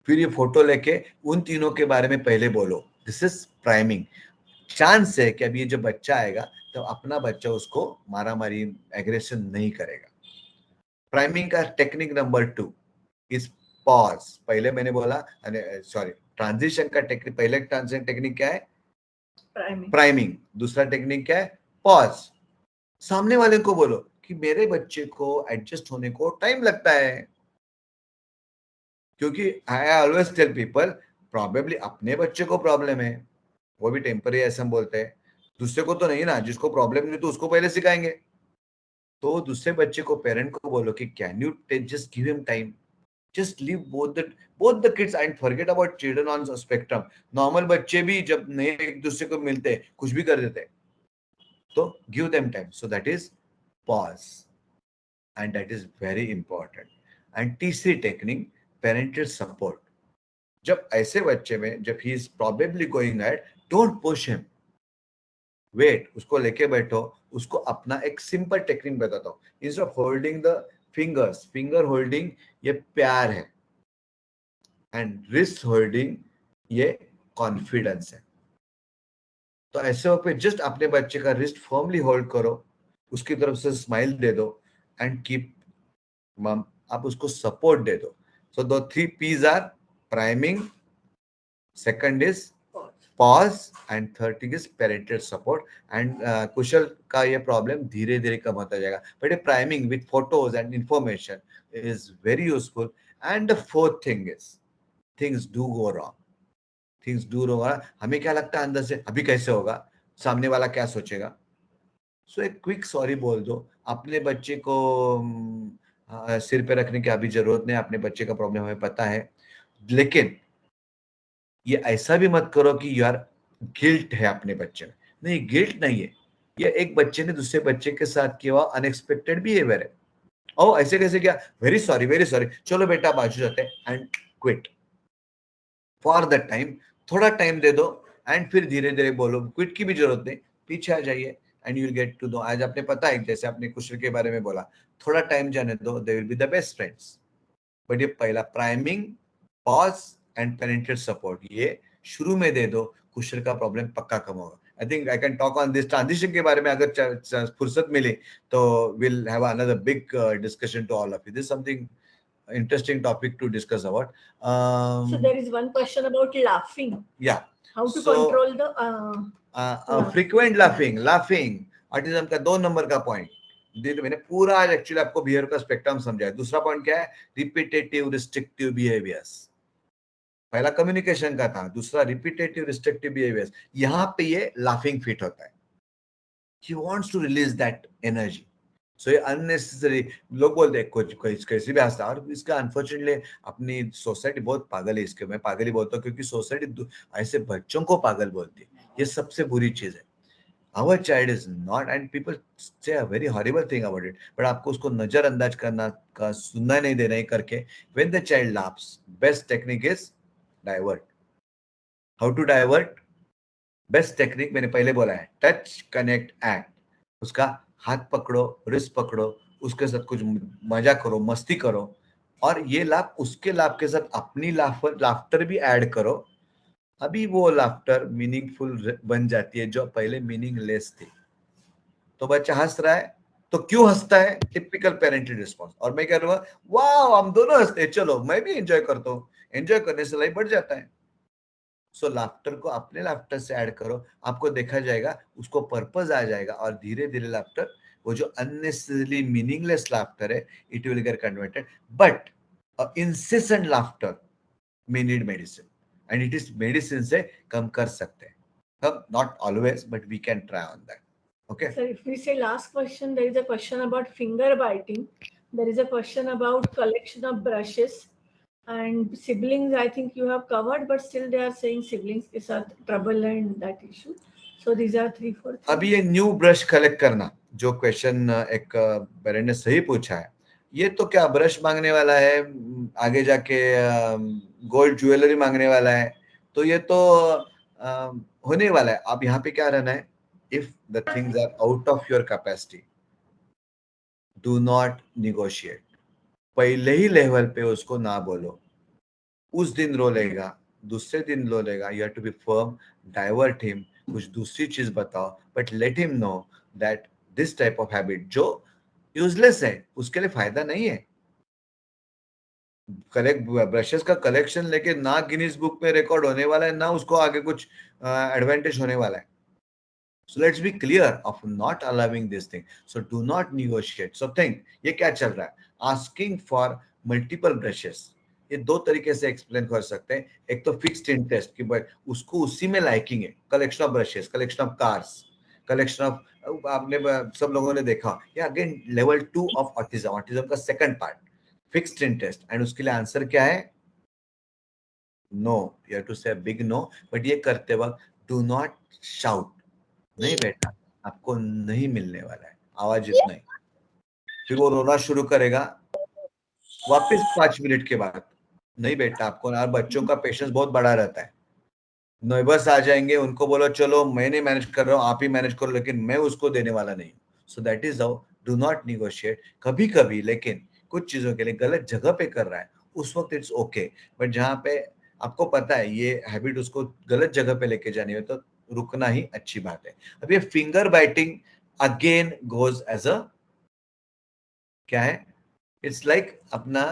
फिर ये फोटो लेके उन तीनों के बारे में पहले बोलो. This is priming. चांस है कि अभी ये जब बच्चा आएगा तो अपना बच्चा उसको मारामारी एग्रेशन नहीं करेगा. प्राइमिंग का टेक्निक नंबर 2 इज पॉज. पहले मैंने बोला, सॉरी, ट्रांजिशन का टेक्निक, पहले ट्रांजिशन टेक्निक क्या है? प्राइमिंग. दूसरा टेक्निक क्या है? पॉज. सामने वाले को बोलो कि मेरे बच्चे को एडजस्ट होने को टाइम लगता है, क्योंकि I always tell people probably अपने बच्चे को प्रॉब्लम है, वो भी टेम्पररी ऐसा हम बोलते हैं, दूसरे को तो नहीं ना. जिसको प्रॉब्लम नहीं तो उसको पहले सिखाएंगे. तो दूसरे बच्चे को, पेरेंट को बोलो कि can you just give him time, just leave both the kids and forget about children on spectrum. Normal बच्चे भी जब नए एक दूसरे को मिलते हैं कुछ भी कर देते हैं, तो give them time. So that is pause, and that is very important. And तीसरी टेक्निक, parental support. जब ऐसे बच्चे में, जब he is probably going ahead, don't push him. Wait, उसको लेके बैठो, उसको अपना एक सिंपल टेक्निक बताता हूँ. Instead of holding the fingers, finger holding ये प्यार है, एंड रिस्ट होल्डिंग ये कॉन्फिडेंस है. तो ऐसे वक्त पे जस्ट अपने बच्चे का रिस्ट फर्मली होल्ड करो, उसकी तरफ से स्माइल दे दो, एंड कीप मम, आप उसको सपोर्ट दे दो. So the 3 P's are priming, second is pause, and third thing is parental support. And Kushal का ये प्रॉब्लम धीरे धीरे कम होता जाएगा, but a priming with photos and information is very useful. And the fourth thing is things do go wrong. Things do go wrong. हमें क्या लगता है अंदर से, अभी कैसे होगा, सामने वाला क्या सोचेगा. सो एक क्विक सॉरी बोल दो. अपने बच्चे को सिर पे रखने की अभी जरूरत नहीं, अपने बच्चे का प्रॉब्लम हमें पता है, लेकिन ये ऐसा भी मत करो कि यार गिल्ट है अपने बच्चे में. नहीं, गिल्ट नहीं है, ये एक बच्चे ने दूसरे बच्चे के साथ किया अनएक्सपेक्टेड बिहेवियर है. ओ ऐसे कैसे किया, वेरी सॉरी, चलो बेटा बाजू जाते हैं, and quit for the time. थोड़ा टाइम दे दो, एंड फिर धीरे धीरे बोलो. क्विट की भी जरूरत नहीं, पीछे आ जाइए, and you will get to know. आज आपने पता है, जैसे आपने कुशल के बारे में बोला, थोड़ा टाइम जाने दो, they will be the best friends. But ये पहला priming, pause and parental support, ये शुरू में दे दो, कुशल का प्रॉब्लम पक्का कम होगा. I think I can talk on this transition के बारे में अगर फुर्सत मिले तो will have another big discussion to all of you. This something interesting topic to discuss about. So there is one question about laughing. Yeah. How to So, control the frequent laughing autism का 2 number का point. मैंने पूरा आज actually आपको behaviour का spectrum समझाया. दूसरा point क्या है? Repetitive restrictive behaviours. पहला कम्युनिकेशन का था, दूसरा रिपीटेटिव रिस्ट्रिक्टिव बिहेवियर्स. यहाँ पे ये लाफिंग फिट होता है. He wants to release that energy. सो ये अननेसेसरी लोग बोलते हैं कुछ कैसे भी हंसता है. और इसका अनफॉर्चुनेटली अपनी सोसाइटी बहुत पागल है. इसके मैं पागल ही बोलता हूँ, क्योंकि सोसाइटी ऐसे बच्चों को पागल बोलती है. ये सबसे बुरी चीज है. Our child is not, and people say a very horrible thing about it. but आपको उसको नजरअंदाज करना का, सुनना नहीं देना ही करके, when the child laughs, best technique is divert. How to divert? Best technique मैंने पहले बोला है, touch, connect, act. उसका हाथ पकड़ो, रिस्ट पकड़ो, उसके साथ कुछ मजा करो, मस्ती करो, और ये लाफ उसके लाफ के साथ अपनी लाफ्टर भी ऐड करो. अभी वो लाफ्टर मीनिंगफुल बन जाती है जो पहले मीनिंगलेस थी. तो बच्चा हंस रहा है, तो क्यों हंसता है? Typical parental response. और मैं कह रहा हूँ वाह हम दोनों हंसते हैं, चलो मैं भी एंजॉय करता हूँ. एंजॉय करने से लाइफ बढ़ जाता है. सो लाफ्टर को अपने लाफ्टर से ऐड करो, आपको देखा जाएगा उसको पर्पस आ जाएगा, और धीरे धीरे लाफ्टर, वो जो अननेसेसरली मीनिंगलेस लाफ्टर है, it will get converted. But incessant laughter may need medicine, and it is medicine से कम कर सकते हैं हम. Not always, but we can try on that. Okay. So if we say last question, there is a question about finger biting. There is a question about collection of brushes and siblings. I think you have covered, but still they are saying siblings is a trouble and that issue. So these are 3-4 things. अभी ये new brush collect करना, जो question एक parent ने सही पूछा है, ये तो क्या ब्रश मांगने वाला है, आगे जाके गोल्ड ज्वेलरी मांगने वाला है, तो ये तो होने वाला है. अब यहाँ पे क्या रहना है? If the things are out of your capacity, do not negotiate. पहले ही लेवल पे उसको ना बोलो. उस दिन रो लेगा, दूसरे दिन रो लेगा. You have to be firm, divert him, कुछ दूसरी चीज बताओ, but let him know that this type of habit जो यूजलेस है उसके लिए फायदा नहीं है. कलेक्ट ब्रशेस का कलेक्शन लेके ना गिनीज बुक में रिकॉर्ड होने वाला है, ना उसको आगे कुछ एडवांटेज होने वाला है. So let's be clear of not allowing this thing. So do not negotiate. So think, ये क्या चल रहा है? Asking for multiple brushes. ये दो तरीके से एक्सप्लेन कर सकते हैं. एक तो फिक्स्ड इंटरेस्ट कि भाई उसको उसी में लाइकिंग है. Collection of brushes, collection of cars, collection of, आपने सब लोगों ने देखा. ये again level 2 of autism. Autism का second part, fixed interest. And उसके लिए आंसर क्या है? No. You have to say big no. But ये करते वक्त डू नॉट शाउट. नहीं बेटा, आपको नहीं मिलने वाला है, आवाज इतना ही. फिर वो रोना शुरू करेगा वापस 5 मिनट के बाद. नहीं बेटा, आपको ना, बच्चों का पेशेंस बहुत बड़ा रहता है. नेबर्स आ जाएंगे, उनको बोलो चलो मैं नहीं मैनेज कर रहा हूँ, आप ही मैनेज करो, लेकिन मैं उसको देने वाला नहीं हूँ. सो that is how do not negotiate. कभी कभी लेकिन कुछ चीजों के लिए गलत जगह पे कर रहा है, उस वक्त इट्स ओके. बट जहाँ पे आपको पता है ये हैबिट उसको गलत जगह पे लेके जानी है, तो रुकना ही अच्छी बात है. अब ये finger biting again goes as a, क्या है, इट्स लाइक अपना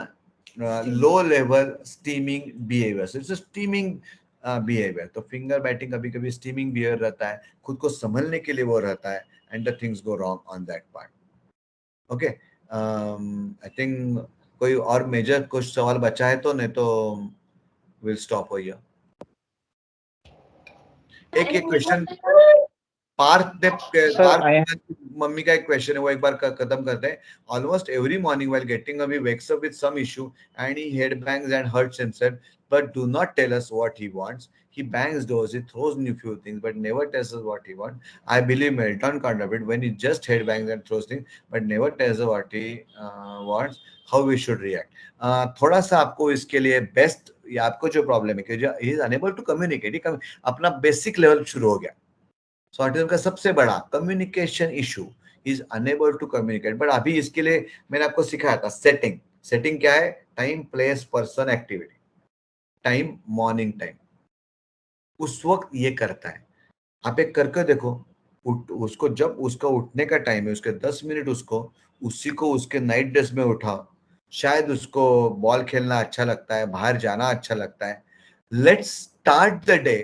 low level stimming behaviour. It's stimming behaviour. तो फिंगर बाइटिंग कभी कभी स्टीमिंग बिहेवियर रहता है, खुद को संभलने के लिए वो रहता है, and the things go wrong on that part. Okay, I think कोई और मेजर कुछ सवाल बचा है तो, नहीं तो विल स्टॉप हियर. एक क्वेश्चन पार्थ ने, पार्थ मम्मी का एक क्वेश्चन है, वो एक बार खत्म करते हैं. Almost every morning while getting up he wakes up with some issue and he head bangs and hurts himself, but do not tell us what he wants. He bangs doors, he throws new few things, but never tells us what he wants. I believe Melton can't have it when he just head bangs and throws things, but never tells us what he wants. How we should react? थोड़ा सा आपको इसके लिए best, या आपको जो problem है कि he is unable to communicate, अपना बेसिक लेवल शुरू हो गया. सो ऑटिज्म का सबसे बड़ा communication issue, is unable to communicate. But अभी इसके लिए मैंने आपको सिखाया था सेटिंग. सेटिंग क्या है? Time, place, person, activity. Time, morning time, उस वक्त ये करता है. आप एक करके देखो, उसको जब उसका उठने का टाइम है, उसके 10 मिनट उसको उसी को उसके नाइट ड्रेस में उठाओ. शायद उसको बॉल खेलना अच्छा लगता है, बाहर जाना अच्छा लगता है. Let's start the day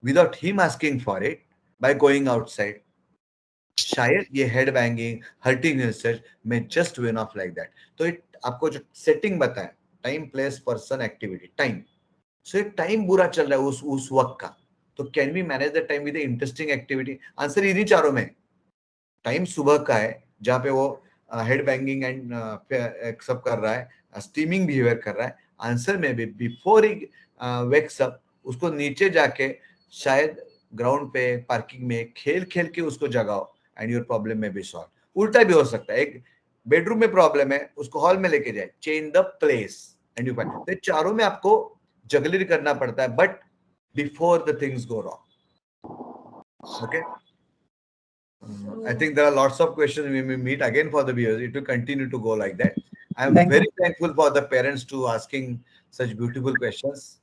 without him asking for it by going outside. शायद ये हेड बैंगिंग, हर्टिंग में just one of like that. तो आपको जो सेटिंग बताया, time, place, person, activity, time. So ये टाइम बुरा चल रहा है उस वक्त का, तो can we manage the time with interesting activity? Answer इन्हीं चारों में. टाइम सुबह का है जहाँ पे वो हेड बैंगिंग एंड सब कर रहा है, स्टीमिंग बिहेवियर कर रहा है. आंसर में भी बिफोर ही वेक्स अप उसको नीचे जाके शायद ग्राउंड पे, पार्किंग में खेल खेल के उसको जगाओ, एंड योर प्रॉब्लम में भी सॉल्व. उल्टा भी हो सकता है, एक बेडरूम में प्रॉब्लम है, उसको हॉल में लेके जाए, change the place and you find. तो चारों में आपको जगलिंग करना पड़ता है, but before the things go wrong. Okay, I think there are lots of questions. We may meet again for the viewers. It will continue to go like that. I am very thankful for the parents to asking such beautiful questions.